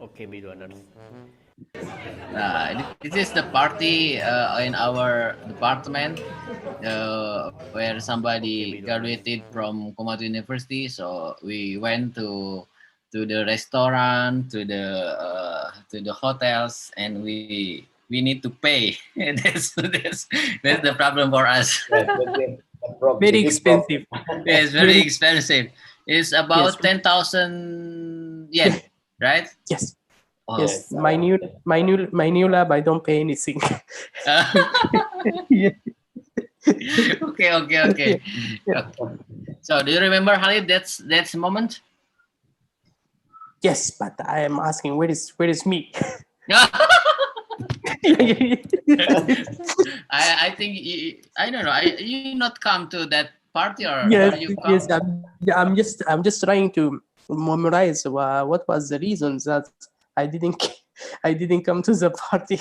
Okay, we do another. This is the party in our department where somebody graduated from Kumamoto University. So we went to the restaurant, to the hotels, and we need to pay. that's the problem for us. Very expensive. Yes, very expensive. It's about 10,000 yen, right? Yes. Oh. Yes, my new lab, I don't pay anything. Okay. So do you remember Khalid that's moment? Yes, but I am asking where is me? I think I don't know. You not come to that party or you come? Yes. I'm just trying to memorize what was the reasons that I didn't come to the party.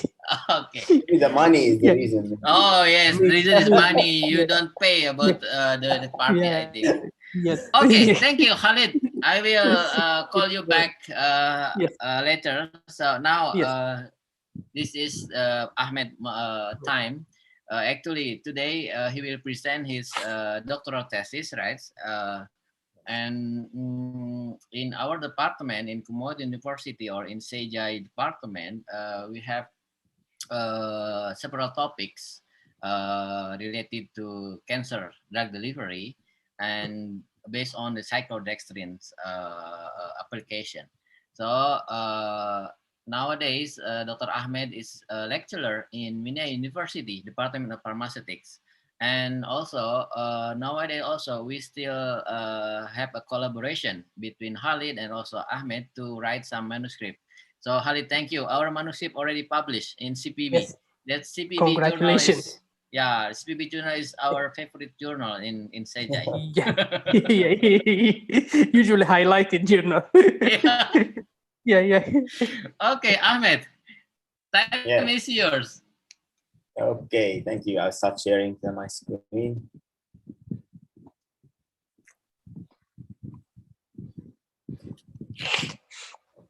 Okay. The money is the reason. Oh yes, the reason is money. You don't pay about the party. I think. Yes. Okay, thank you, Khalid. I will call you back later. So now this is Ahmed time. Actually, today he will present his doctoral thesis, right? And in our department in Kumamoto University or in Sejai department, we have several topics related to cancer drug delivery, and based on the cyclodextrin's application. So nowadays, Dr. Ahmed is a lecturer in Minia University, Department of Pharmaceutics. And also nowadays also we still have a collaboration between Khaled and also Ahmed to write some manuscript. So Khaled, thank you. Our manuscript already published in CPB. Yes. That CPB journal Congratulations. is, yeah, CPB journal is our favorite journal in Sejai. Yeah. Usually highlighted journal. Yeah. Yeah. Okay, Ahmed, time Yeah. is yours. Okay, thank you. I'll start sharing my screen.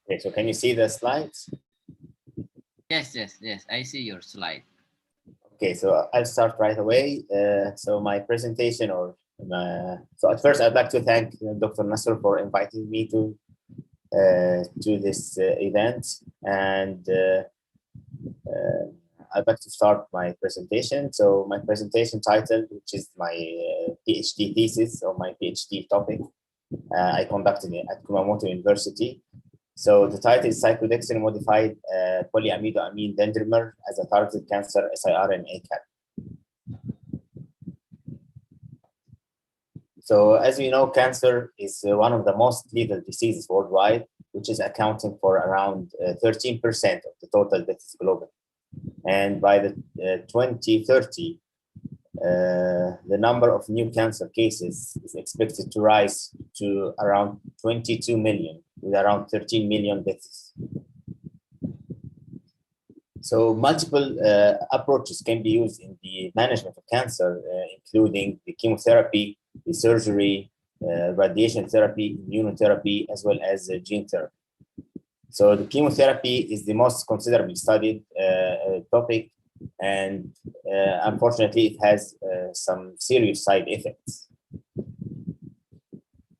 Okay, so can you see the slides? Yes. I see your slide. Okay, so I'll start right away. So my presentation, so at first I'd like to thank Dr. Nasrul for inviting me to this event, and I'd like to start my presentation. So my presentation title, which is my PhD thesis or my PhD topic, I conducted it at Kumamoto University. So the title is Cyclodextrin modified polyamidoamine dendrimer as a targeted cancer siRNA cap. So as we know, cancer is one of the most lethal diseases worldwide, which is accounting for around 13% of the total deaths globally. And by the 2030, the number of new cancer cases is expected to rise to around 22 million, with around 13 million deaths. So multiple approaches can be used in the management of cancer, including the chemotherapy, the surgery, radiation therapy, immunotherapy, as well as gene therapy. So the chemotherapy is the most considerably studied topic, and unfortunately it has some serious side effects.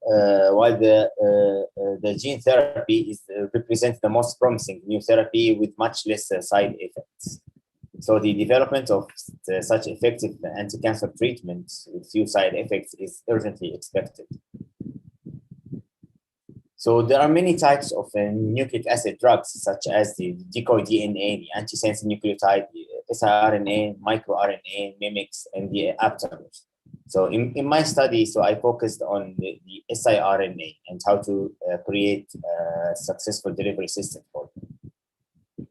While the gene therapy represents the most promising new therapy with much less side effects. So the development of such effective anti-cancer treatments with few side effects is urgently expected. So there are many types of nucleic acid drugs, such as the decoy DNA, the antisense nucleotide, the siRNA, microRNA, mimics, and the aptamers. So in my study, so I focused on the siRNA and how to create a successful delivery system for it.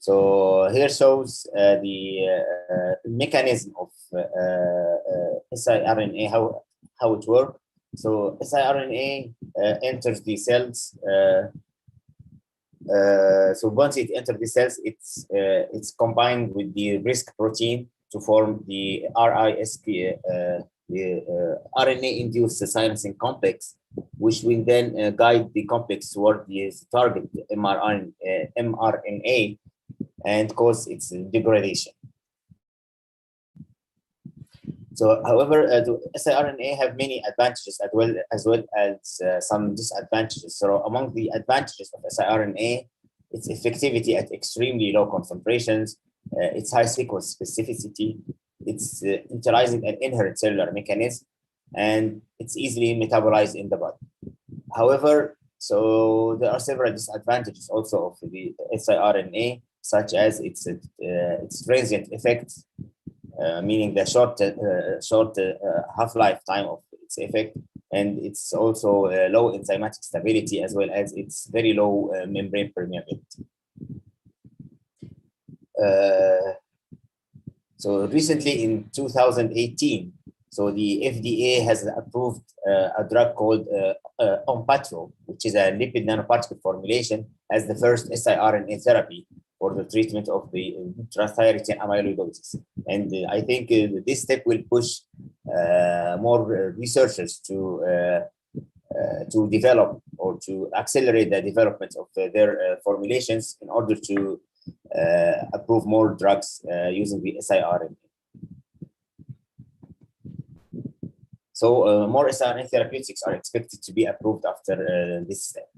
So here shows the mechanism of siRNA, how it works. So siRNA enters the cells. So once it enters the cells, it's combined with the RISC protein to form the RISC, the RNA-induced silencing complex, which will then guide the complex toward the target mRNA and cause its degradation. So, however, the siRNA have many advantages as well as some disadvantages. So, among the advantages of siRNA, its effectivity at extremely low concentrations, its high sequence specificity, its internalizing an inherent cellular mechanism, and it's easily metabolized in the body. However, so there are several disadvantages also of the siRNA, such as its transient effects, meaning the short half-life time of its effect, and it's also low enzymatic stability, as well as its very low membrane permeability. So recently in 2018, so the FDA has approved a drug called Onpattro, which is a lipid nanoparticle formulation, as the first siRNA therapy for the treatment of the transthyretin amyloidosis. And I think this step will push more researchers to develop or to accelerate the development of their formulations in order to approve more drugs using the siRNA. So more siRNA therapeutics are expected to be approved after this step.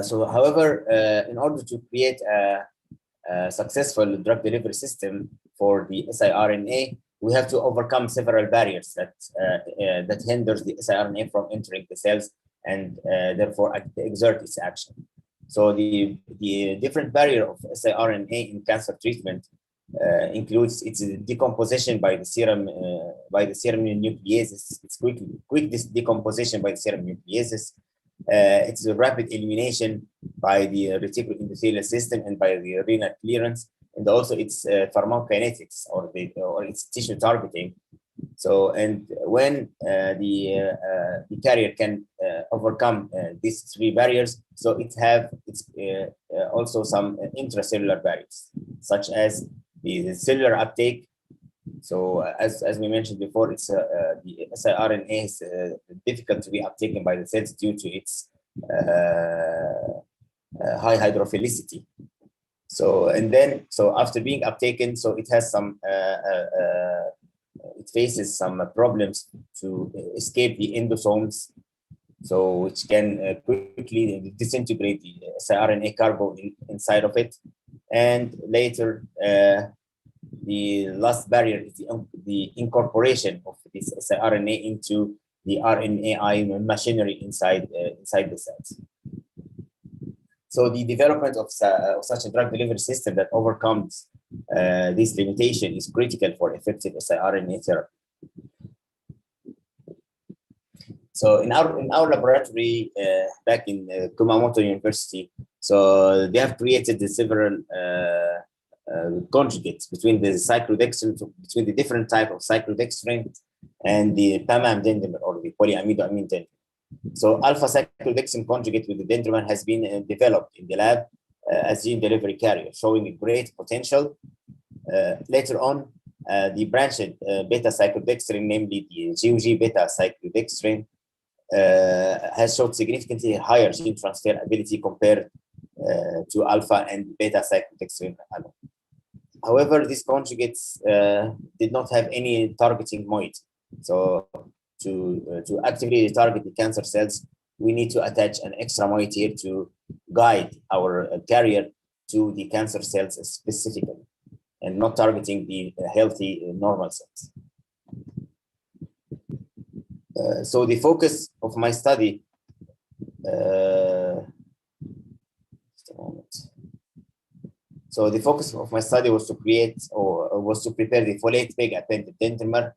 So, however, in order to create a successful drug delivery system for the siRNA, we have to overcome several barriers that hinders the siRNA from entering the cells and therefore exert its action. So the different barrier of siRNA in cancer treatment includes its decomposition by the serum nucleases. It's quick decomposition by the serum nucleases. It's a rapid elimination by the reticular endothelial system and by the renal clearance, and also its pharmacokinetics or its tissue targeting. So, and when the carrier can overcome these three barriers, so it's also some intracellular barriers, such as the cellular uptake. So, as we mentioned before, it's the siRNA is difficult to be uptaken by the cells due to its high hydrophilicity. So, so after being uptaken, so it has some it faces some problems to escape the endosomes, so which can quickly disintegrate the siRNA cargo inside of it. And later, the last barrier is the incorporation of this siRNA into the RNAi machinery inside the cells. So the development of such a drug delivery system that overcomes this limitation is critical for effective siRNA therapy. So in our laboratory back in Kumamoto University, so they have created several conjugates between the cyclodextrin, between the different type of cyclodextrin and the PAMAM dendrimer or the polyamidoamine dendrimer. So alpha cyclodextrin conjugate with the dendrimer has been developed in the lab as gene delivery carrier, showing a great potential. Later on, the branched beta cyclodextrin, namely the GOG beta cyclodextrin, has showed significantly higher gene transfer ability compared to alpha and beta cyclodextrin alone. However, these conjugates did not have any targeting moiety. So to actively target the cancer cells, we need to attach an extra moiety here to guide our carrier to the cancer cells specifically, and not targeting the healthy normal cells. So the focus of my study, So the focus of my study was to create was to prepare the folate peg appended dendrimer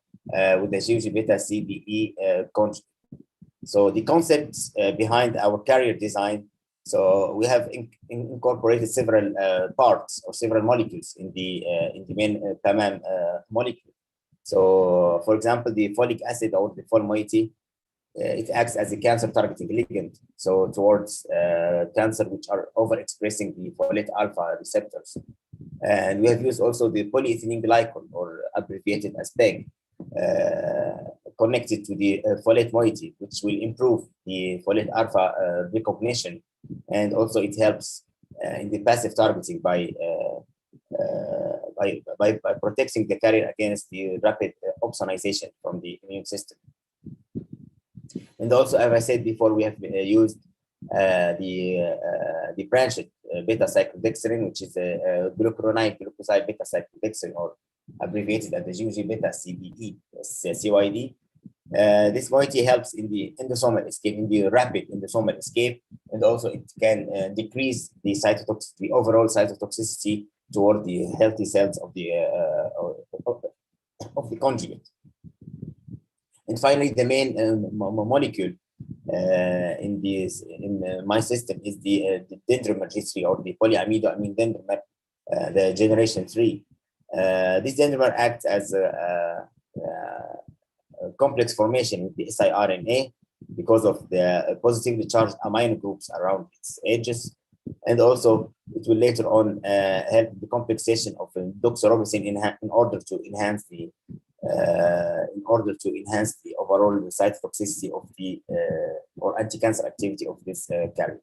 with the GOG beta CBE conjugate. So the concepts behind our carrier design, so we have incorporated several parts or several molecules in the main PAMAM molecule. So, for example, the folic acid or the fol moiety, it acts as a cancer targeting ligand, so towards cancer which are overexpressing the folate alpha receptors. And we have used also the polyethylene glycol, or abbreviated as PEG, connected to the folate moiety, which will improve the folate alpha recognition, and also it helps in the passive targeting by protecting the carrier against the rapid opsonization from the immune system. And also, as I said before, we have used the branched beta cyclodextrin, which is a glucuronide glucoside beta cyclodextrin, or abbreviated as the GOG beta CBE, CYD. This moiety helps in the endosomal escape, in the rapid endosomal escape, and also it can decrease the cytotoxicity, overall cytotoxicity toward the healthy cells of the conjugate. And finally, the main molecule in my system is the dendrimer G3, or the polyamidoamine dendrimer, the generation 3. This dendrimer acts as a complex formation with the siRNA because of the positively charged amino groups around its edges, and also it will later on help the complexation of doxorubicin in order to enhance the overall cytotoxicity of the or anti-cancer activity of this carrier.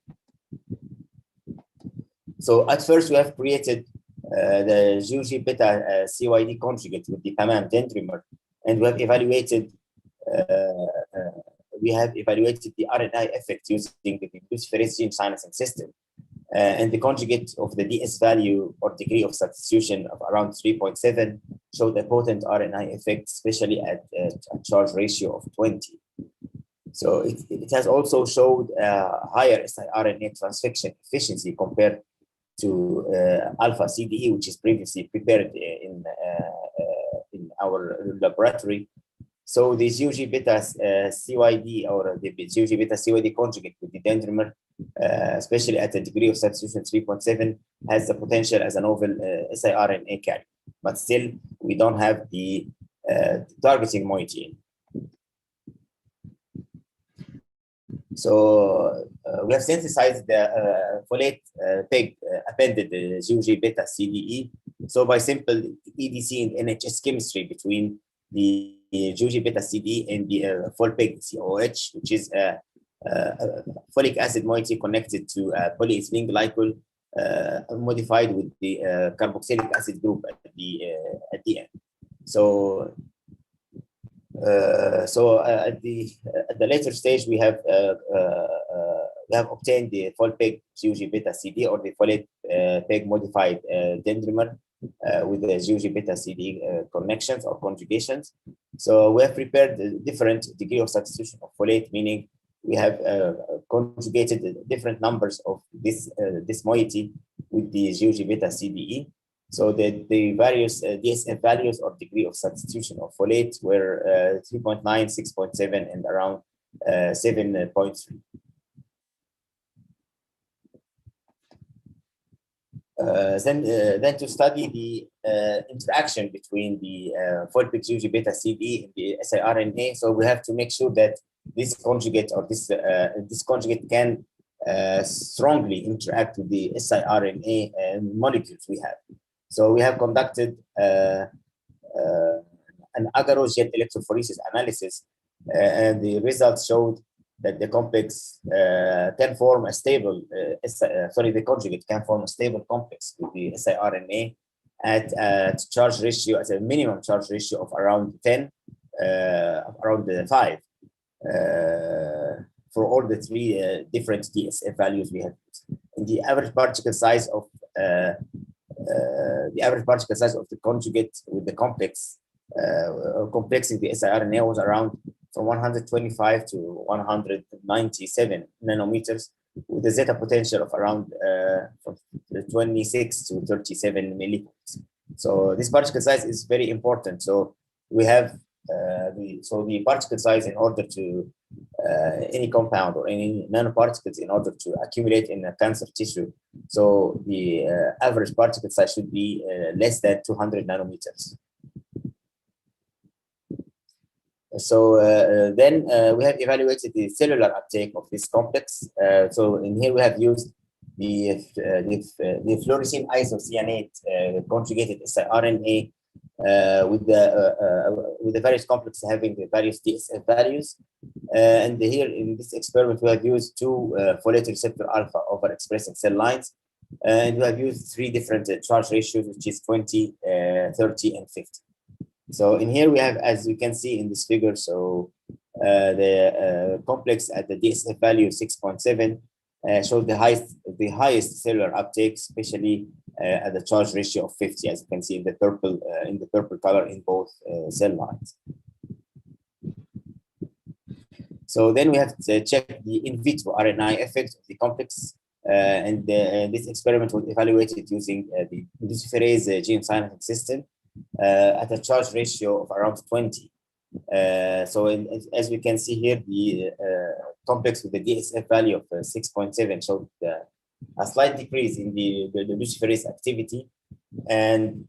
So at first we have created the GOG beta CYD conjugate with the PAMAM dendrimer, and we have evaluated the RNA effect using the luciferase gene silencing system, and the conjugate of the DS value or degree of substitution of around 3.7 showed a potent RNA effect, especially at a charge ratio of 20. So it has also showed higher siRNA transfection efficiency compared to alpha CDE, which is previously prepared in our laboratory. So this UG beta CYD or the UG beta CYD conjugate with the dendrimer, especially at a degree of substitution 3.7, has the potential as a novel siRNA carrier. But still, we don't have the targeting moiety. So we have synthesized the folate PEG appended UG beta CDE. So by simple EDC and NHS chemistry between the UG beta CDE and the FolPEG COH, which is a folic acid moiety connected to polyethylene glycol modified with the carboxylic acid group at the end. So at the later stage, we have obtained the FolPEG UG beta CD or the folate PEG modified dendrimer with the UG beta CD connections or conjugations. So we have prepared a different degree of substitution of folate, meaning we have conjugated different numbers of this moiety with the UG beta CDE. So the various DSF values or degree of substitution of folate were 3.9, 6.7, and around 7.3. Then to study the interaction between the FolPEG UG beta CD and the siRNA, so we have to make sure that this conjugate or this conjugate can strongly interact with the siRNA molecules we have. So we have conducted an agarose jet electrophoresis analysis, and the results showed that the complex can form a stable, the conjugate can form a stable complex with the siRNA at a charge ratio, at a minimum charge ratio of around 10, around 5, for all the three different DSF values we have used. And the average particle size of the conjugate with the complex complexing the siRNA was around from 125 to 197 nanometers, with a zeta potential of around from 26 to 37 millivolts. So this particle size is very important. So we have the particle size in order to any compound or any nanoparticles in order to accumulate in a cancer tissue. So the average particle size should be less than 200 nanometers. So then we have evaluated the cellular uptake of this complex. So in here we have used the fluorescein isocyanate conjugated siRNA with the various complexes having the various DSF values. And here in this experiment, we have used two folate receptor alpha overexpressing cell lines. And we have used three different charge ratios, which is 20, 30, and 50. So in here we have, as you can see in this figure, so the complex at the DSF value 6.7 showed the highest cellular uptake, especially at the charge ratio of 50, as you can see in the purple color in both cell lines. So then we have to check the in vitro RNA effect of the complex, and this experiment was evaluated using the luciferase gene silencing system at a charge ratio of around 20. So as we can see here, the complex with the DSF value of 6.7 showed a slight decrease in the luciferase activity, and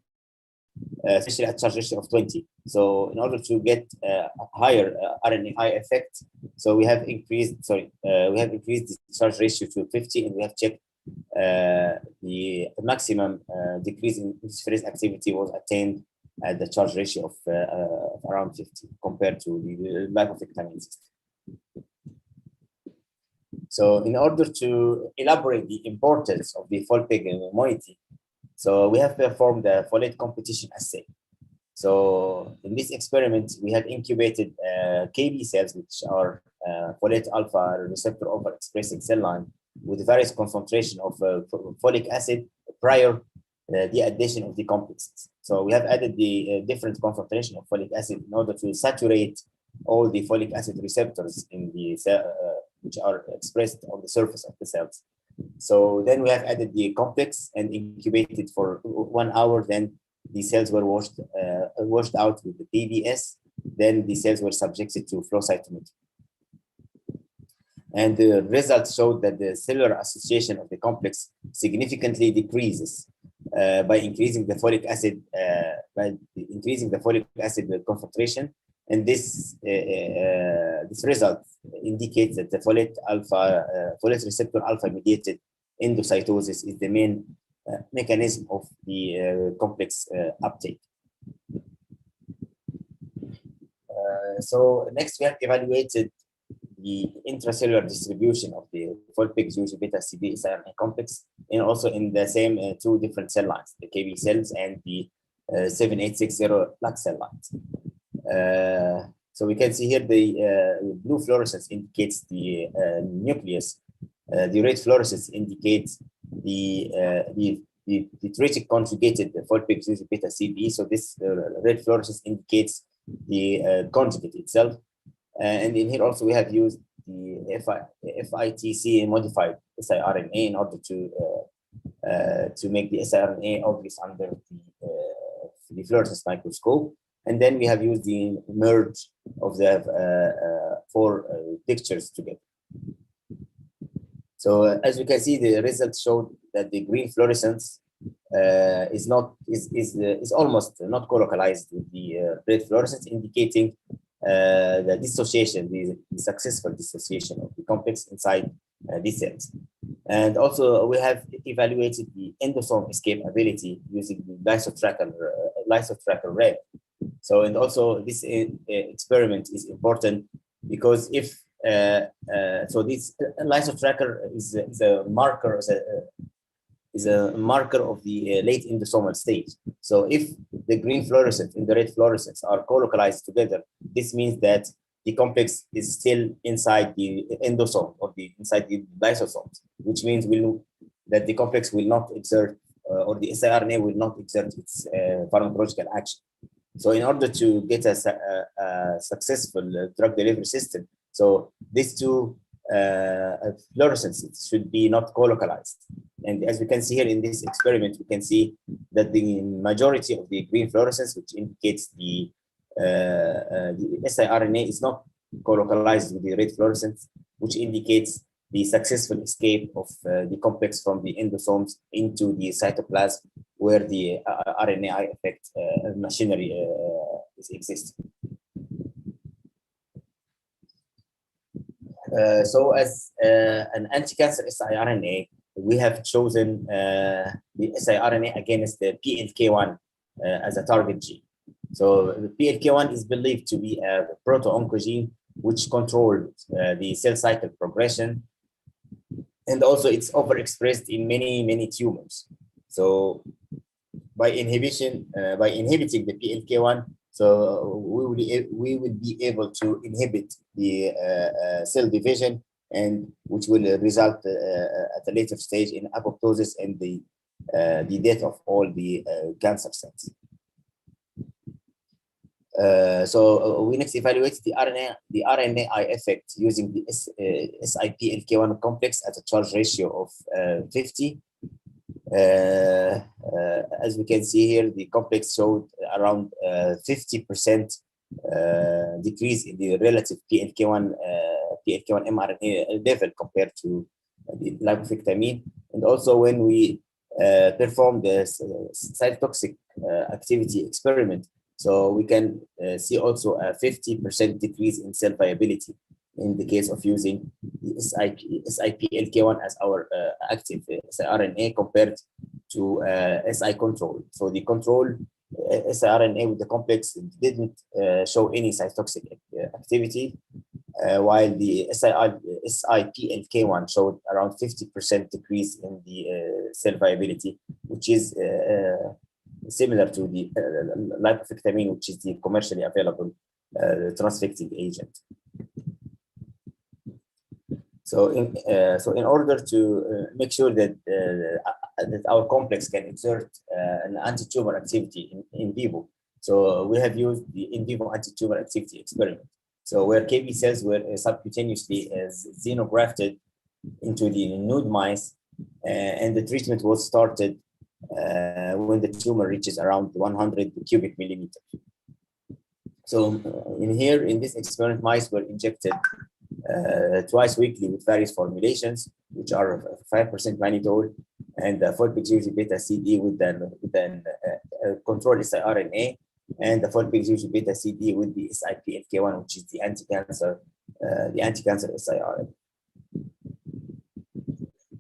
especially at charge ratio of 20. So in order to get a higher RNAi effect, so we have increased the charge ratio to 50, and we have checked the maximum decrease in luciferase activity was attained at the charge ratio of around 50 compared to the lipofectamine system. So in order to elaborate the importance of the FolPEG moiety, so we have performed the folate competition assay. So in this experiment, we have incubated KB cells, which are folate alpha receptor overexpressing cell line with various concentration of folic acid prior the addition of the complexes. So we have added the different concentration of folic acid in order to saturate all the folic acid receptors in the cell, which are expressed on the surface of the cells. So then we have added the complex and incubated for 1 hour. Then the cells were washed out with the PBS. Then the cells were subjected to flow cytometry. And the results showed that the cellular association of the complex significantly decreases by increasing the folic acid concentration. And this result indicates that the folate receptor alpha mediated endocytosis is the main mechanism of the complex uptake. So next we have evaluated the intracellular distribution of the folic beta CD siRNA complex, and also in the same two different cell lines, the KB cells and the 7860 black cell lines. So we can see here the blue fluorescence indicates the nucleus. The red fluorescence indicates the tritic conjugated folic beta CD. So this red fluorescence indicates the conjugate itself. And in here also we have used the FITC modified siRNA in order to make the siRNA obvious under the fluorescence microscope. And then we have used the merge of the four pictures together. So as you can see, the results showed that the green fluorescence is almost not co-localized with the red fluorescence, indicating the dissociation, the successful dissociation of the complex inside these cells. And also we have evaluated the endosome escape ability using the lysotracker red. So, and also this experiment is important because if so this lysotracker is a marker of the late endosomal stage. So if the green fluorescence and the red fluorescence are co-localized together, this means that the complex is still inside the endosome or inside the lysosomes, which means that the complex will not exert or the siRNA will not exert its pharmacological action. So in order to get a successful drug delivery system, so these two fluorescences should be not co-localized. And as we can see here in this experiment, we can see that the majority of the green fluorescence, which indicates the siRNA, is not co-localized with the red fluorescence, which indicates the successful escape of the complex from the endosomes into the cytoplasm, where the RNAi effect machinery exists. So as an anti-cancer siRNA, we have chosen the siRNA against the PLK1 as a target gene. So the PLK1 is believed to be a proto-oncogene which controls the cell cycle progression, and also it's overexpressed in many tumors. So by inhibiting the PLK1, so we will be able to inhibit the cell division, and which will result at a later stage in apoptosis and the death of all the cancer cells. So we next evaluate the RNAi effect using the SIPLK1 complex at a charge ratio of 50. As we can see here, the complex showed around 50% decrease in the relative PLK1 mRNA level compared to the lipofectamine. And also when we perform the cytotoxic activity experiment, so we can see also a 50% decrease in cell viability in the case of using the SIPLK1 as our active siRNA compared to SI control. So the control siRNA with the complex didn't show any cytotoxic activity, while the SIPLK1 showed around 50% decrease in the cell viability, which is similar to the lipofectamine, which is the commercially available transfecting agent. So in order to make sure that that our complex can exert an anti-tumor activity in vivo. So we have used the in vivo anti-tumor activity experiment. So where KB cells were subcutaneously xenografted into the nude mice, and the treatment was started when the tumor reaches around 100 cubic millimeters. So in this experiment, mice were injected twice weekly with various formulations, which are 5% mannitol and 4-picoxygenol beta CD with then control siRNA, and the 4-picoxygenol beta CD with the SIPLK1, which is the anti-cancer siRNA.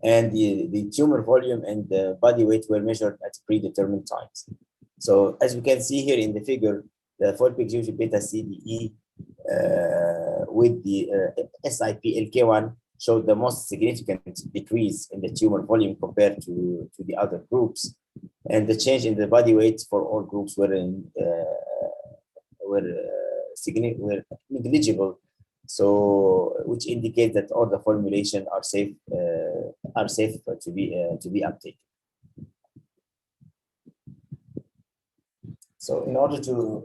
And the tumor volume and the body weight were measured at predetermined times. So as we can see here in the figure, the 4-picoxygenol beta CDE with the SIPLK1 showed the most significant decrease in the tumor volume compared to the other groups, and the change in the body weight for all groups were negligible. So, which indicates that all the formulations are safe to be uptaken. So, in order to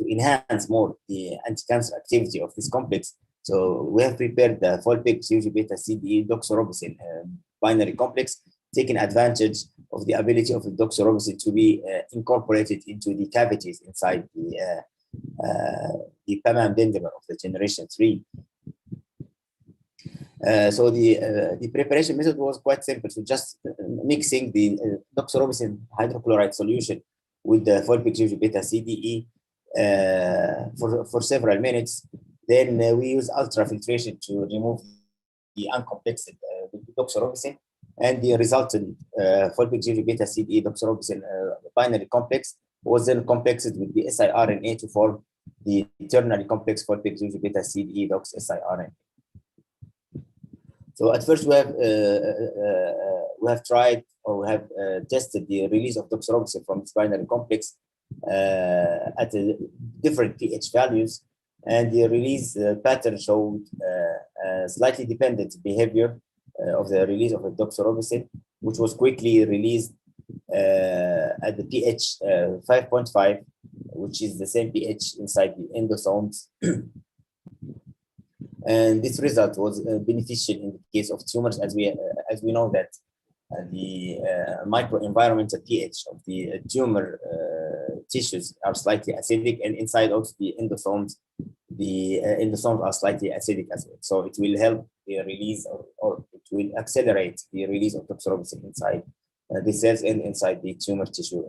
enhance more the anti-cancer activity of this complex, so we have prepared the 4-picoxygenol beta CDE doxorubicin binary complex, taking advantage of the ability of the doxorubicin to be incorporated into the cavities inside the PAMAM dendrimer of the generation 3. So the preparation method was quite simple. So just mixing the doxorubicin hydrochloride solution with the 4-picoxygenol beta CDE for several minutes. Then we use ultrafiltration to remove the uncomplexed doxorubicin, and the resultant 4-picoxygenol beta CDE doxorubicin binary complex was then complexed with the siRNA to form the ternary complex 4-picoxygenol beta CDE dox siRNA. So at first we have tried, or we have tested the release of doxorubicin from this binary complex at different pH values, and the release pattern showed slightly dependent behavior of the release of the doxorubicin, which was quickly released at the pH 5.5, which is the same pH inside the endosomes. And this result was beneficial in the case of tumors, as we know that the microenvironmental pH of the tumor tissues are slightly acidic, and inside of the endosomes are slightly acidic as well. So it will help the release, or it will accelerate the release of doxorubicin inside the cells and inside the tumor tissue.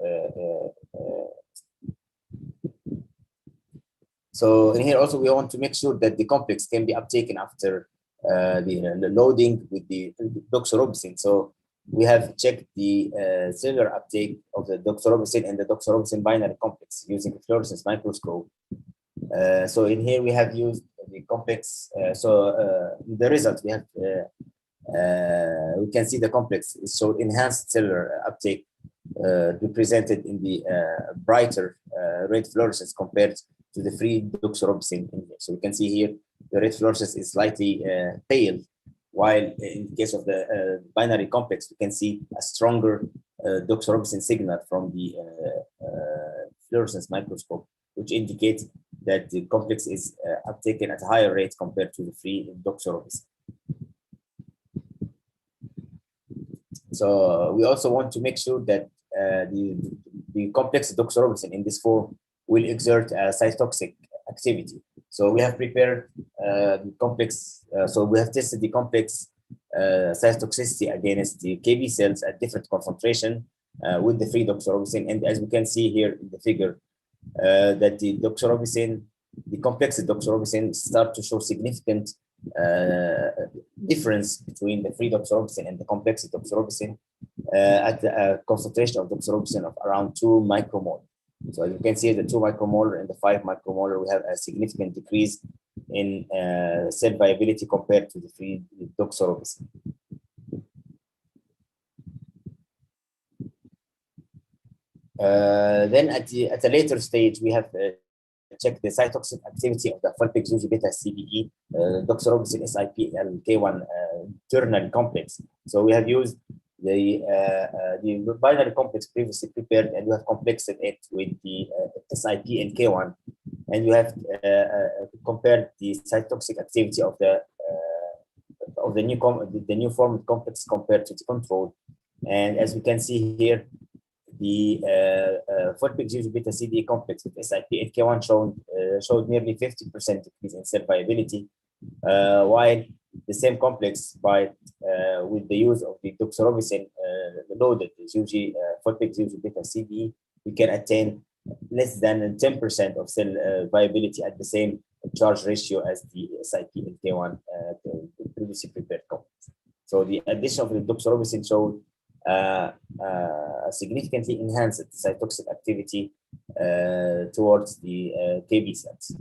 So in here also we want to make sure that the complex can be uptaken after the loading with the doxorubicin. So we have checked the cellular uptake of the doxorubicin and the doxorubicin binary complex using a fluorescence microscope. So in here we have used the complex. The result we have, we can see the complex showed enhanced cellular uptake represented in the brighter red fluorescence compared to the free doxorubicin in here. So we can see here the red fluorescence is slightly pale, while in the case of the binary complex, we can see a stronger doxorubicin signal from the fluorescence microscope, which indicates that the complex is uptaken at a higher rate compared to the free doxorubicin. So we also want to make sure that the complex doxorubicin in this form will exert a cytotoxic activity. So we have prepared the complex, so we have tested the complex cytotoxicity against the KB cells at different concentration with the free doxorubicin. And as we can see here in the figure, that the doxorubicin, the complex doxorubicin start to show significant difference between the free doxorubicin and the complex doxorubicin at a concentration of doxorubicin of around 2 micromolar. So as you can see, the 2 micromolar and the 5 micromolar, we have a significant decrease in cell viability compared to the free doxorubicin. Then at a later stage, we have checked the cytotoxic activity of the 4-picoxygenol beta CBE doxorubicin SIPLK1 ternary complex. So we have used the binary complex previously prepared, and we have complexed it with the SIP and K1, and you have compared the cytotoxic activity of the new formed complex compared to the control. And as we can see here, the phosphate beta CD complex with SIP and K1 showed nearly 50% decrease in cell viability, while the same complex with the use of the doxorubicin loaded phosphate beta CD, we can attain less than 10% of cell viability at the same charge ratio as the SIP and K1 previously prepared complex. So the addition of the doxorubicin showed significantly enhanced cytotoxic activity towards the KB cells.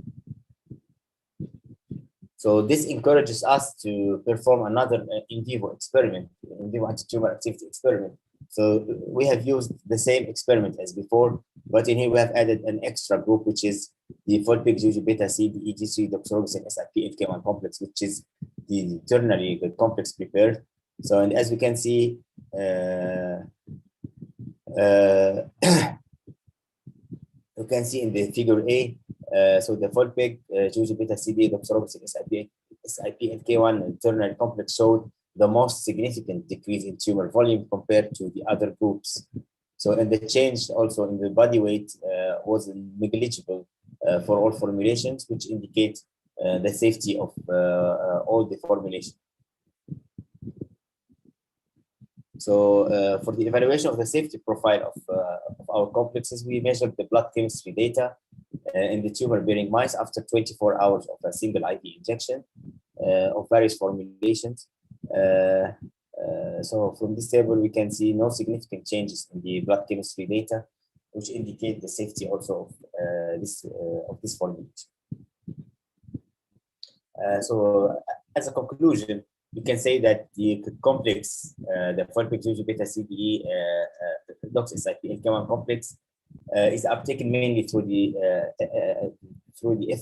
So this encourages us to perform another in vivo experiment, in vivo anti-tumor activity experiment. So we have used the same experiment as before, but in here we have added an extra group, which is the phosphate beta C, the EG3 doxorubicin SIP and K1 complex, which is the ternary complex prepared. So, and as we can see, you can see in the figure A, so the phosphate beta CD doxorubicin SIP and K1 ternary complex showed the most significant decrease in tumor volume compared to the other groups. So, and the change also in the body weight was negligible for all formulations, which indicate the safety of all the formulations. So for the evaluation of the safety profile of our complexes, we measured the blood chemistry data in the tumor-bearing mice after 24 hours of a single IV injection of various formulations. So from this table, we can see no significant changes in the blood chemistry data, which indicate the safety also of this formulation. So as a conclusion, we can say that the complex, the phosphate beta CDE dox SIP and K1 complex is uptaken mainly through the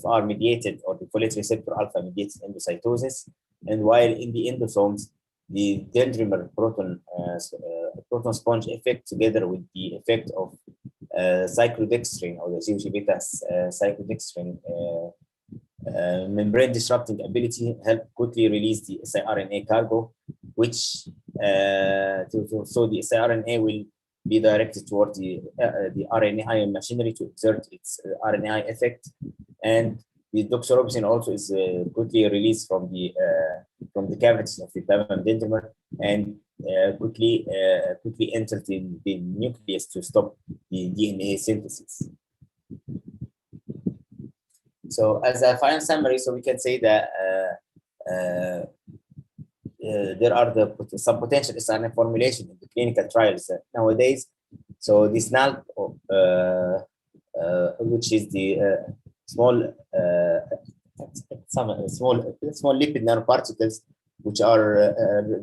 FR mediated or the folate receptor alpha mediated endocytosis, and while in the endosomes, the dendrimer proton sponge effect together with the effect of cyclodextrin or the COG beta cyclodextrin membrane disrupting ability help quickly release the siRNA cargo, which so the siRNA will be directed toward the RNAi machinery to exert its RNAi effect, and the doxorubicin also is quickly released from the cavities of the PAMAM dendrimer and quickly enters the nucleus to stop the DNA synthesis. So as a final summary, so we can say that there are some potential siRNA formulation in the clinical trials nowadays. So this NALP, which is the small lipid nanoparticles, which are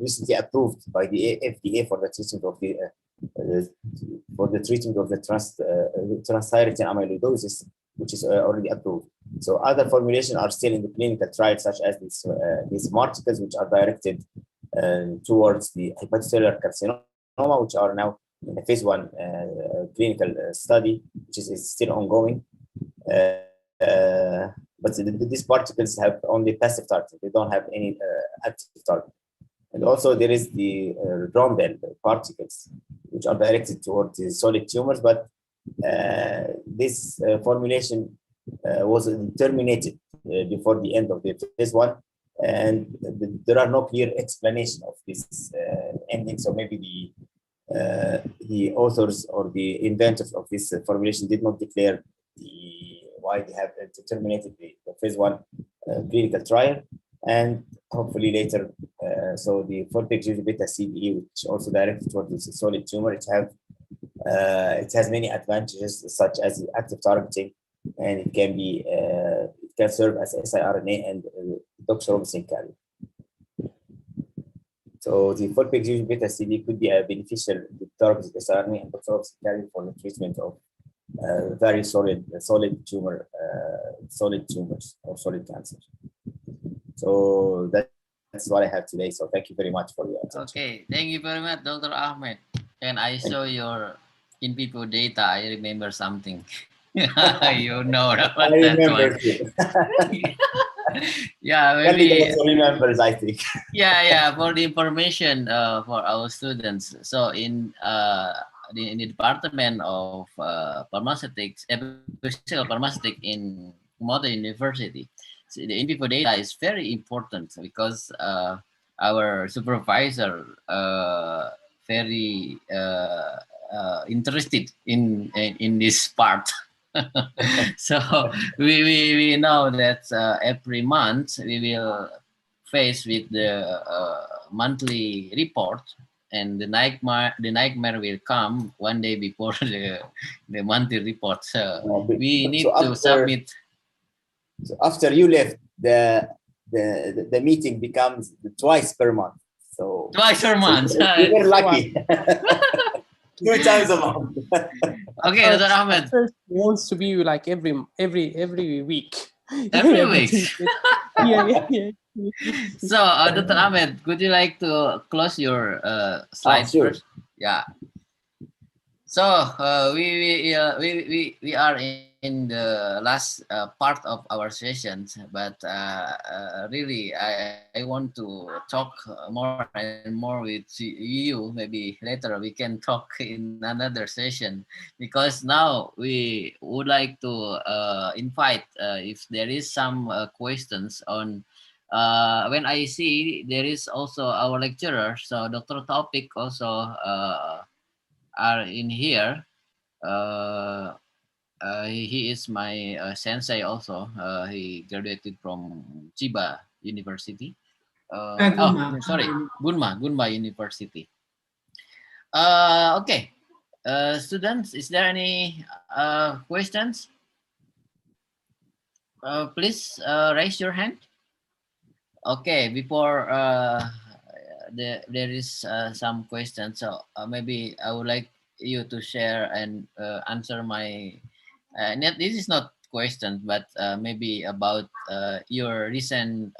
recently approved by the FDA for the treatment of the transthyretin amyloidosis, which is already approved. So other formulations are still in the clinical trials, such as these particles, which are directed towards the hepatocellular carcinoma, which are now in the phase 1 clinical study, which is still ongoing. But these particles have only passive target; they don't have any active target. And also there is the rhombyl particles, which are directed towards the solid tumors, but this formulation was terminated before the end of the phase 1, and there are no clear explanation of this ending. So maybe the authors or the inventors of this formulation did not declare why they have terminated the phase 1 clinical trial, and hopefully later. So the phosphate beta CDE, which also directed towards the solid tumor, it has many advantages, such as the active targeting, and it can serve as siRNA and doxorubicin carrier. So the phosphate beta CD could be a beneficial targeted siRNA and doxorubicin carrier for the treatment of very solid tumors or solid cancers. So that's that's what I have today. So thank you very much for your attention. Okay, thank you very much, Dr. Ahmed. And I saw your in vivo data. I remember something. You know about I that remember one. too. Yeah, Khaled maybe. also remembers, I think. Yeah, for the information for our students. So in the Department of Pharmaceutics, Physical Pharmaceutics in Kumamoto University, so the in vivo data is very important because our supervisor very interested in this part. So we know that every month we will face with the monthly report, and the nightmare will come one day before the monthly report. So we need to submit. So after you left, the meeting becomes twice per month. So Twice per month. We were lucky. 2 times a month. Okay, Dr. Ahmed. First, it wants to be like every week. Every week. Yeah. So, Dr. Ahmed, could you like to close your slide sure. first? Yeah. So we are in the last part of our sessions, but really I want to talk more and more with you. Maybe later we can talk in another session, because now we would like to invite if there is some questions on. When I see there is also our lecturer, so Dr. Taufik also are in here. He is my sensei also. He graduated from Chiba University. Sorry, Gunma University. Okay, students, is there any questions? Please raise your hand. Okay, before there is some questions, so maybe I would like you to share and answer my. This is not question, but maybe about your recent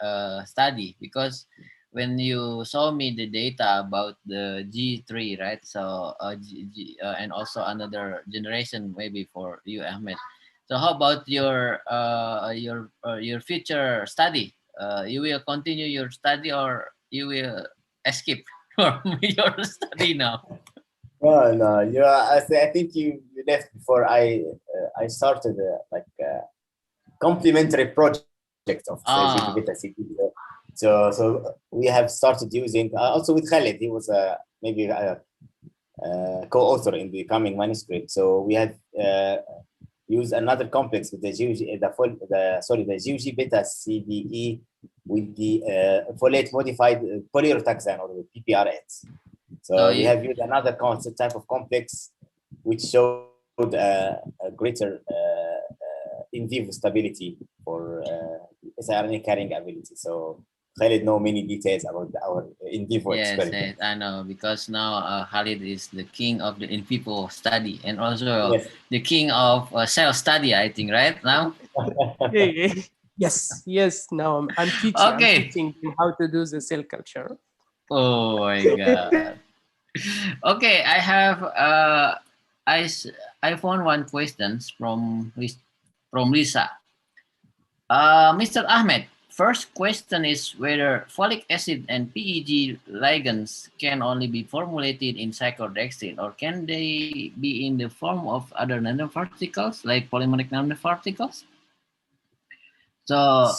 study, because when you show me the data about the G3, right? So and also another generation maybe for you, Ahmed. So how about your future study? You will continue your study, or you will escape from your study now? Well, no, I think you left before I started complementary project of Beta CP. So we have started using also with Khaled. He was maybe a co-author in the coming manuscript. So we have used another complex with the GUG beta CDE with the folate modified polyurotaxane, or the PPRX. So we have used another type of complex which showed a greater in vivo stability for siRNA carrying ability. So Khaled know many details about our in vivo experiment. Yes, I know, because now Khaled is the king of the in vivo study, and also the king of cell study, I think, right now? Yes. Now I'm teaching. Okay. I'm teaching how to do the cell culture. Oh my God. Okay, I have I found one question from Lisa. Mr. Ahmed, first question is whether folic acid and PEG ligands can only be formulated in cyclodextrin, or can they be in the form of other nanoparticles like polymeric nanoparticles? So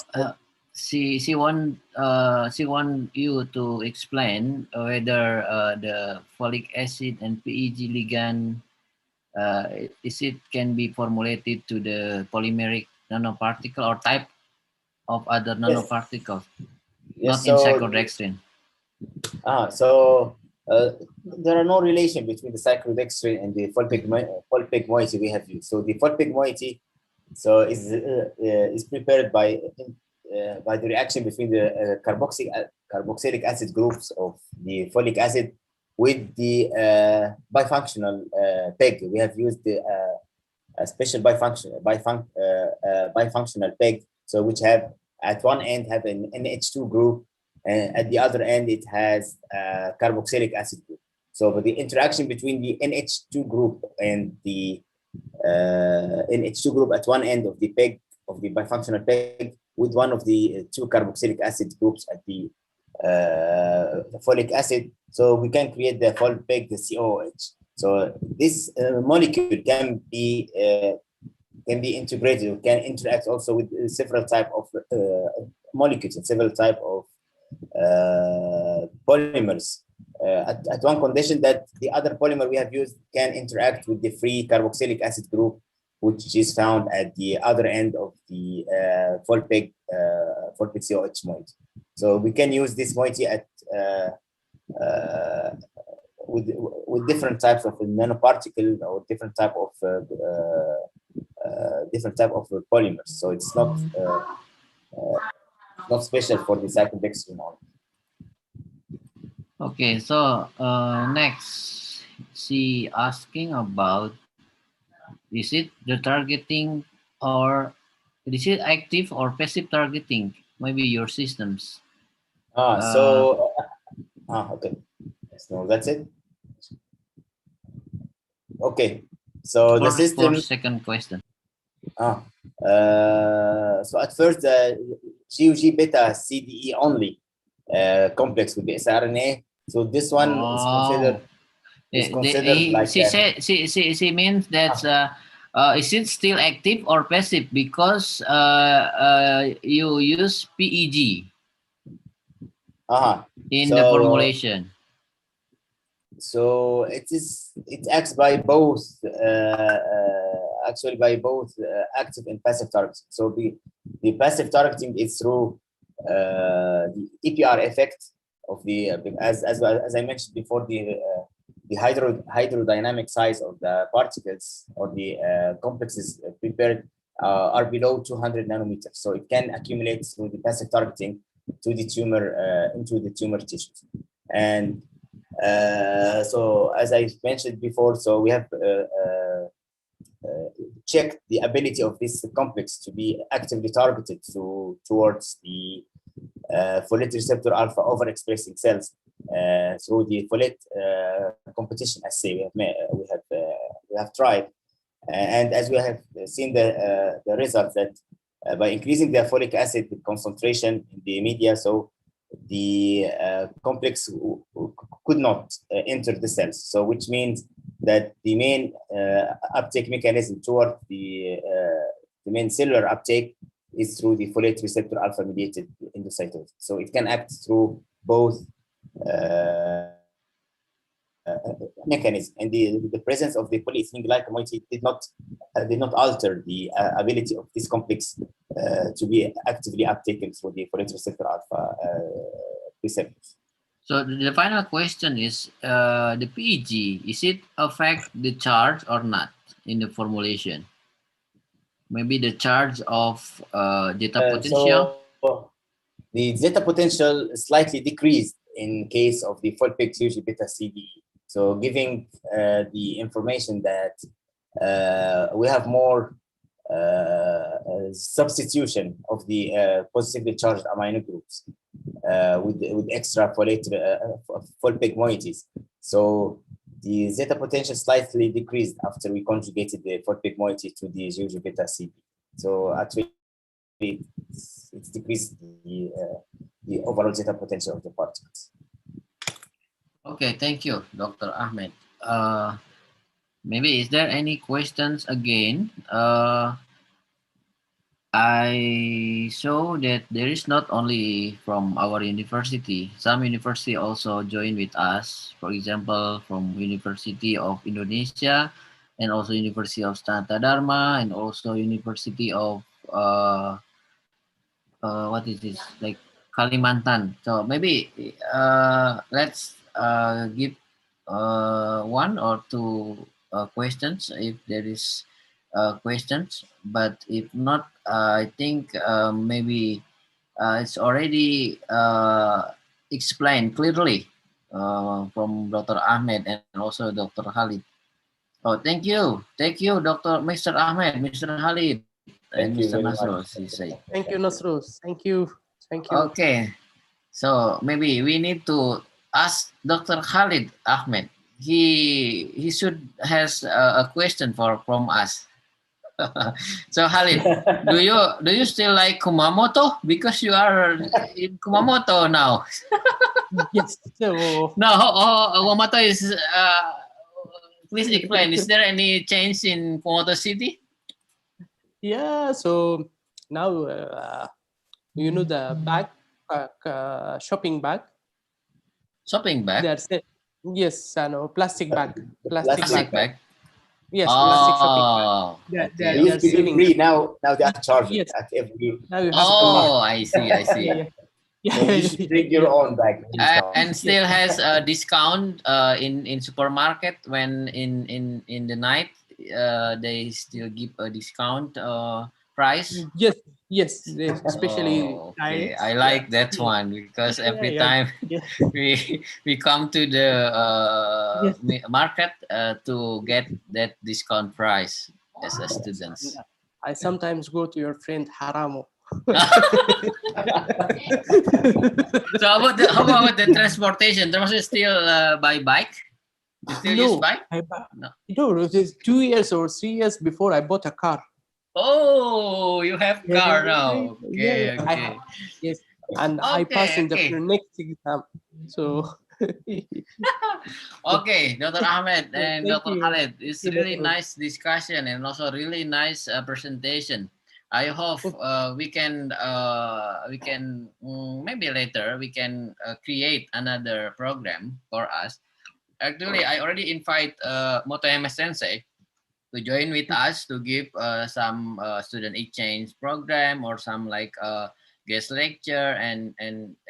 she want you to explain whether the folic acid and PEG ligand can be formulated to the polymeric nanoparticle or type of other nanoparticles, not in cyclodextrin. So there are no relation between the cyclodextrin and the fulvic moiety we have used. So the fulvic moiety is prepared by the reaction between the carboxylic acid groups of the folic acid with the bifunctional PEG. We have used a special bifunctional PEG, so which have at one end have an NH2 group and at the other end it has carboxylic acid group. So the interaction between the NH2 group and the NH2 group at one end of the peg, of the bifunctional peg, with one of the two carboxylic acid groups at the folic acid, so we can create the full peg, the COOH. So this molecule can be integrated, can interact also with several type of molecules and several type of polymers. At one condition, that the other polymer we have used can interact with the free carboxylic acid group, which is found at the other end of the full peg COH moiety. So we can use this moiety at with different types of nanoparticle or different type of polymers. So it's not special for the cyclodextrin only. Okay, so next, she asking about, is it the targeting, or is it active or passive targeting? Maybe your systems. Okay. So that's it. Okay. So the system. Second question. So at first, GUG beta CDE only complex with the siRNA. So this one is considered like. She means that is it still active or passive, because you use PEG in the formulation. So it acts by both actually by both active and passive targeting. So the passive targeting is through the EPR effect of the as I mentioned before, the hydrodynamic size of the particles or the complexes prepared are below 200 nanometers. So it can accumulate through the passive targeting to the tumor into the tumor tissues. And so as I mentioned before, so we have checked the ability of this complex to be actively targeted towards the folate receptor alpha overexpressing cells through the folate competition assay we have tried, and as we have seen the results that by increasing the folic acid concentration in the media, so the complex could not enter the cells. So which means that the main uptake mechanism toward the main cellular uptake is through the folate receptor alpha mediated endocytosis. So it can act through both mechanisms, and the presence of the polyethylene glycol moiety did not alter the ability of this complex to be actively uptaken through the folate receptor alpha receptors. So the final question is, the PEG, is it affect the charge or not in the formulation? Maybe the charge of zeta potential? So the zeta potential slightly decreased in case of the full peg CUG beta CDE. So giving the information that we have more substitution of the positively charged amino groups with extra folate full peg moieties. So the zeta potential slightly decreased after we conjugated the full peg moiety to the CUG beta CDE. So actually, it's decreased the overall zeta potential of the particles. Okay, thank you, Dr. Ahmed. Maybe is there any questions again? I saw that there is not only from our university, some university also join with us. For example, from University of Indonesia, and also University of Srna Dharma, and also University of what is this, like Kalimantan. So maybe let's give one or two questions if there is questions, but if not, I think maybe it's already explained clearly from Dr. Ahmed and also Dr. Khaled. Oh, thank you, Mr. Ahmed, Mr. Khaled, and Mr. Nasrul. Thank you, Nasrul. Thank you. Okay. So maybe we need to ask Dr. Khalid Ahmed. He should has a question from us. So Khalid, do you still like Kumamoto because you are in Kumamoto now? Yes. So No, Kumamoto is. Please explain. Is there any change in Kumamoto City? yeah. So now you know the bag, shopping bag. Shopping bag, There's yes, I know plastic bag, plastic plastic bag. bag. Yes, plastic shopping bag. Oh, They're It okay. used to be selling free. them. Now they are charging Yes. at every. Now you have to Oh, pay. I see, I see. Yeah, yeah. So you should bring your own bag. when you come. And still has a discount in supermarket when in the night they still give a discount price. Yes, yes, yes, especially Oh, okay. diets. I Yeah, like that yeah, one because yeah, every yeah, time yeah. we come to the Yes. market to get that discount price as a students. And I sometimes go to your friend Haramo. So how about the transportation? There was still by bike? You still use No, bike? no, it was 2 years or 3 years before I bought a car. Oh, you have car now. Yeah, Okay, I okay. have, yes, and I passed Okay, in the okay. next exam. So Okay, Dr. Ahmed and thank Dr. you. Khaled. It's Thank you, really Dr. nice discussion and also really nice presentation. I hope we can maybe later we can create another program for us. Actually, I already invite Motoyama Sensei to join with us to give some student exchange program or some like guest lecture, and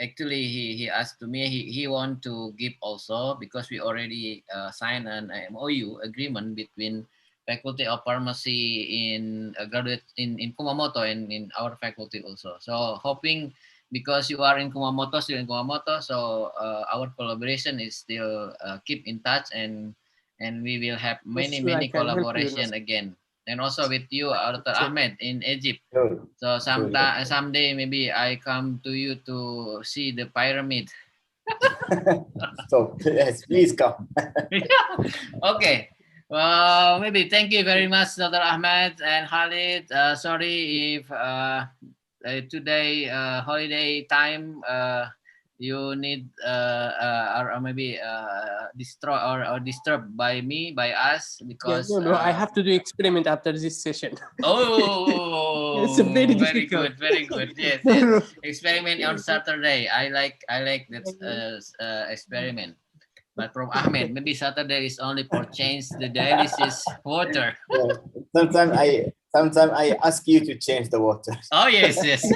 actually he asked to me he want to give also because we already signed an MOU agreement between Faculty of Pharmacy in graduate in Kumamoto and in our faculty also. So hoping because you are in Kumamoto, still in Kumamoto, so our collaboration is still keep in touch, and we will have Yes, many sure, I many can help you. collaboration again, and also with you, Dr. Sure. Ahmed in Egypt. Sure. So Sure. someday maybe I come to you to see the pyramid. So yes, please come. Okay. Maybe thank you very much, Dr. Ahmed and Khalid. Sorry if today holiday time you need or maybe destroy or disturbed by me by us Yeah, because no, I have to do experiment after this session. oh, It's a very very difficult. good, very good. Yes, No, yes. no. Experiment on Saturday. I like that experiment. But from Ahmed, maybe Saturday is only for change the dialysis water. Yeah. Sometimes I ask you to change the water. Oh yes, yes.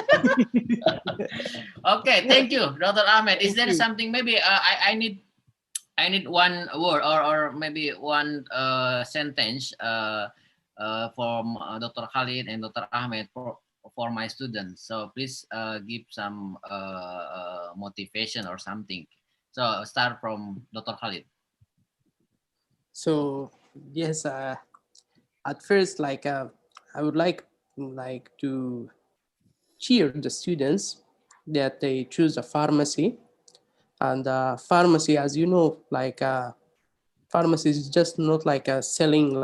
Okay, thank you, Dr. Ahmed. Is there Thank you. something maybe I need one word or maybe one sentence from Dr. Khalid and Dr. Ahmed for my students. So please give some motivation or something. So start from Dr. Khalid. So yes, at first, I would like to cheer the students that they choose a pharmacy, and pharmacy, as you know, pharmacy is just not like selling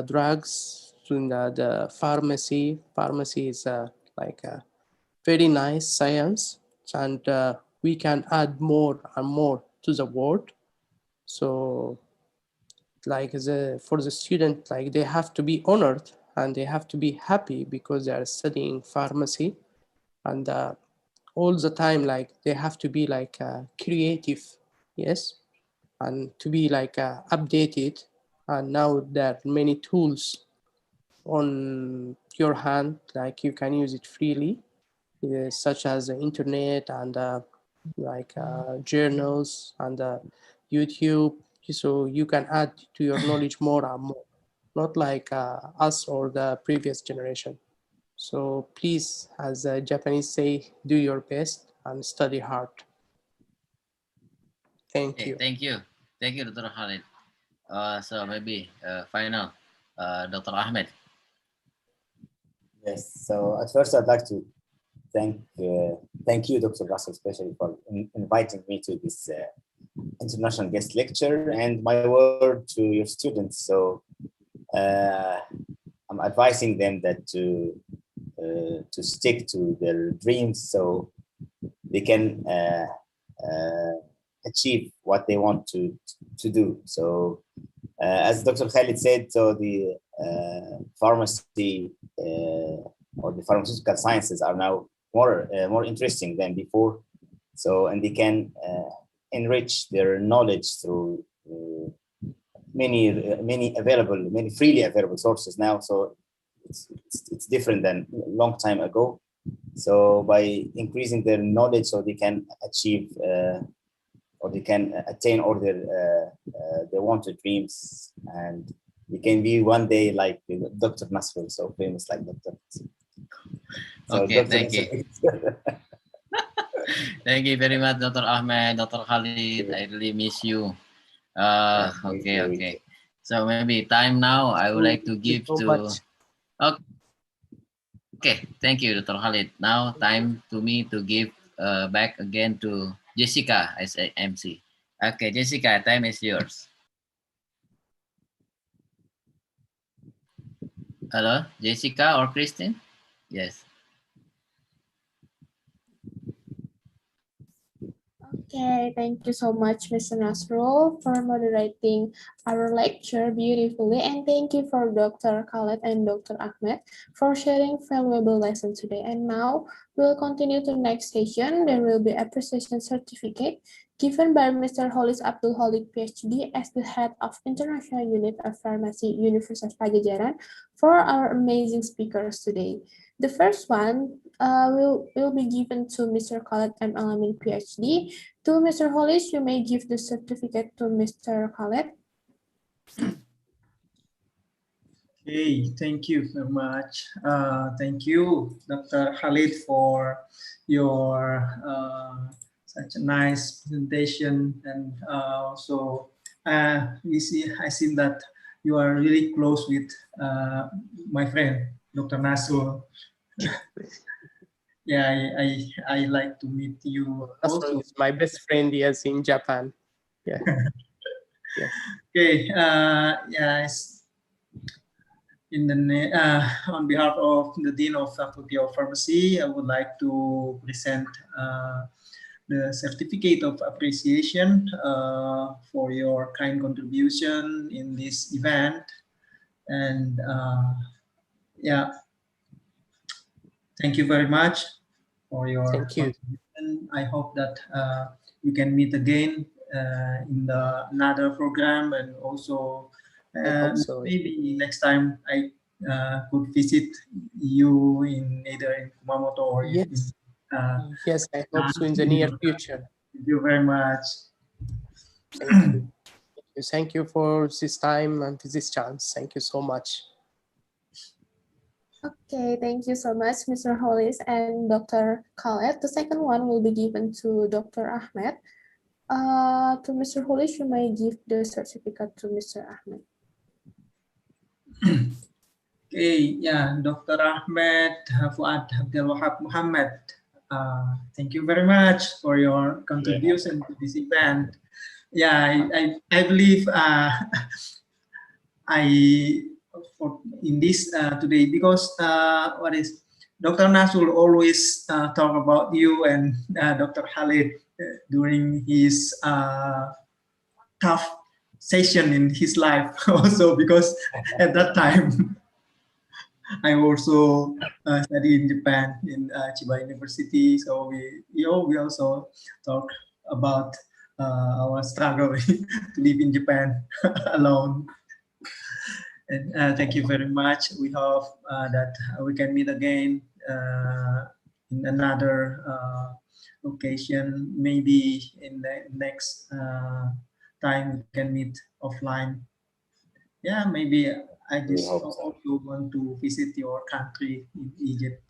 drugs in the pharmacy. Pharmacy is like a very nice science, and we can add more and more to the world. So for the student, they have to be honored and they have to be happy because they are studying pharmacy, and all the time they have to be creative, yes, and to be updated. And now there are many tools on your hand, you can use it freely, such as the internet and journals and YouTube, so you can add to your knowledge more and more, not like us or the previous generation. So please, as the Japanese say, do your best and study hard. Thank Okay, you. thank you, Dr. Khalid. So maybe final, Dr. Ahmed. Yes. So at first, I'd like to thank you, Dr. Russell, especially for inviting me to this international guest lecture, and my word to your students. So I'm advising them that to stick to their dreams so they can achieve what they want to do. So as Dr. Khaled said, so the pharmacy or the pharmaceutical sciences are now more interesting than before. So, and they can enrich their knowledge through many freely available sources now. So it's different than a long time ago. So by increasing their knowledge, so they can achieve or they can attain all their wanted dreams, and they can be one day like Dr. Nasrul, so famous like Dr. So Okay, Dr. thank you. Thank you very much, Dr. Ahmed, Dr. Khalid. I really miss you. Okay. So maybe time now. I would like to give to. Okay, thank you, Dr. Khalid. Now time to me to give back again to Jessica as a MC. Okay, Jessica, time is yours. Hello, Jessica or Christine? Yes. Okay, thank you so much, Mr. Nasrul, for moderating our lecture beautifully, and thank you for Dr. Khaled and Dr. Ahmed for sharing valuable lessons today. And now we'll continue to the next session. There will be appreciation certificate given by Mr. Holis Abdelwahab, Ph.D. as the head of International Unit of Pharmacy, Universitas Pajajaran, for our amazing speakers today. The first one will be given to Mr. Khaled and Elamin, Ph.D. To Mr. Holis, you may give the certificate to Mr. Khaled. Okay, thank you very much. Thank you, Dr. Khalid, for your such a nice presentation, and also I see that you are really close with my friend, Dr. Nasrul. Yeah, I like to meet you. Nasrul is my best friend, yes, in Japan. Yeah. Yes. Okay. Yes. On behalf of the Dean of Faculty of Pharmacy, I would like to present the certificate of appreciation for your kind contribution in this event. And yeah, thank you very much for your contribution. I hope that we can meet again in another program, and also maybe next time I could visit you in either in Kumamoto or yes. Yes, I hope so in the near future. Thank you very much. Thank you. Thank you for this time and this chance. Thank you so much. Okay, thank you so much, Mr. Holis and Dr. Khaled. The second one will be given to Dr. Ahmed. To Mr. Holis, you may give the certificate to Mr. Ahmed. Okay, yeah, Dr. Ahmed, Fouad, Abdelwahab, Mohammed. Thank you very much for your contribution to this event. Yeah, I believe in this today, because Dr. Nasrul always talk about you and Dr. Khalid during his tough session in his life also, because at that time I also studied in Japan in Chiba University, so we also talk about our struggle to live in Japan alone. And thank you very much. We hope that we can meet again in another occasion. Maybe in the next time we can meet offline. Yeah, maybe I just also want to visit your country in Egypt.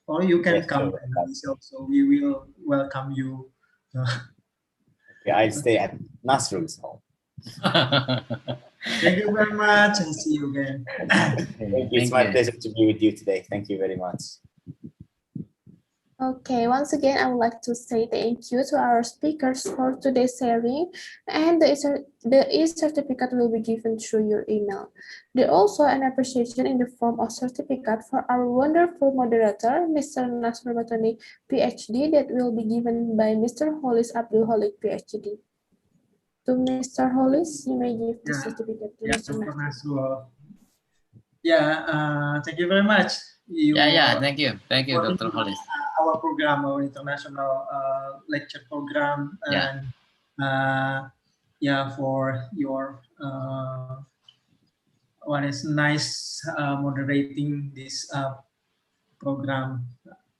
Or you can come to Indonesia, so we will welcome you. Okay, I'll stay at Nasrul's home. Thank you very much, and see you again. Thank you. It's my pleasure to be with you today. Thank you very much. Okay, once again, I would like to say thank you to our speakers for today's sharing, and the e-certificate will be given through your email. There also an appreciation in the form of certificate for our wonderful moderator, Mr. Nasrul Wathoni, Ph.D., that will be given by Mr. Holis Abdelwahab, Ph.D. To Mr. Holis, you may give the certificate to Mr. Dr. Nasrul. Nasrul. Thank you very much. Thank you, Dr. Holis. Our program, our international lecture program, and for your what is nice moderating this program.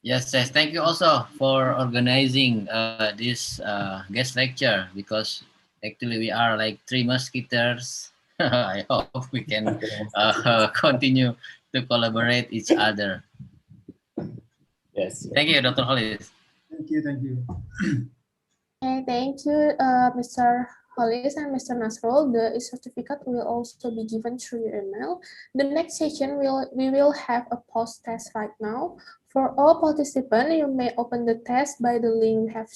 Yes, thank you also for organizing this guest lecture, because actually we are like three musketeers. I hope we can continue to collaborate each other. Yes. Thank you, Dr. Holis. Thank you. Okay, thank you, Mr. Holis and Mr. Nasrul. The certificate will also be given through your email. The next session we will have a post test right now. For all participants, you may open the test by the link we have.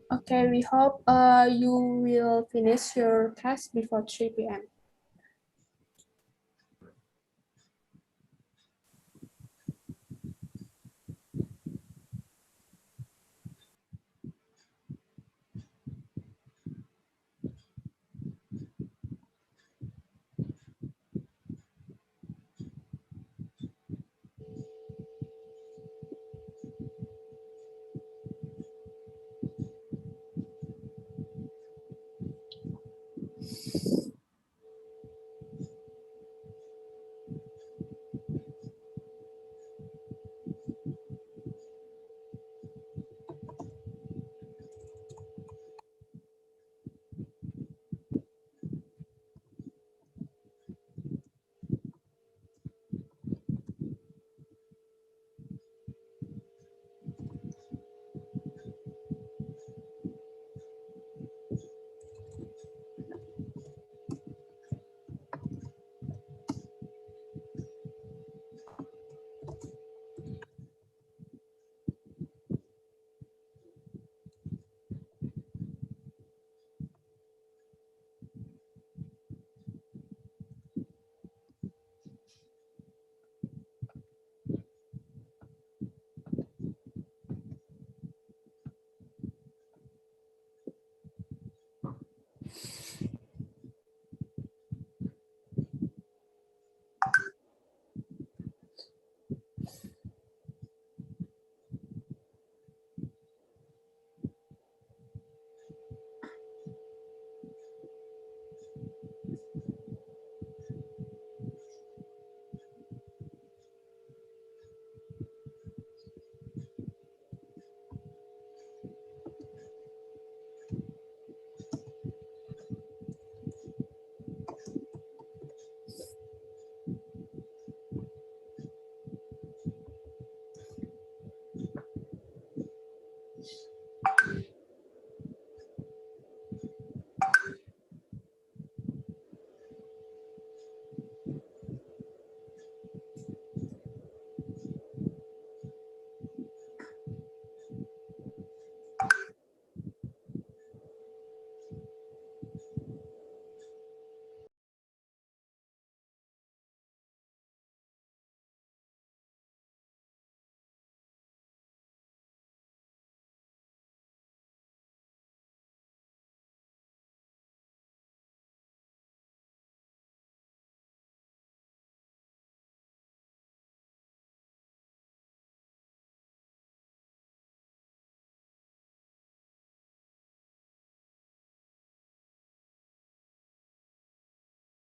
Okay, we hope you will finish your test before 3 p.m.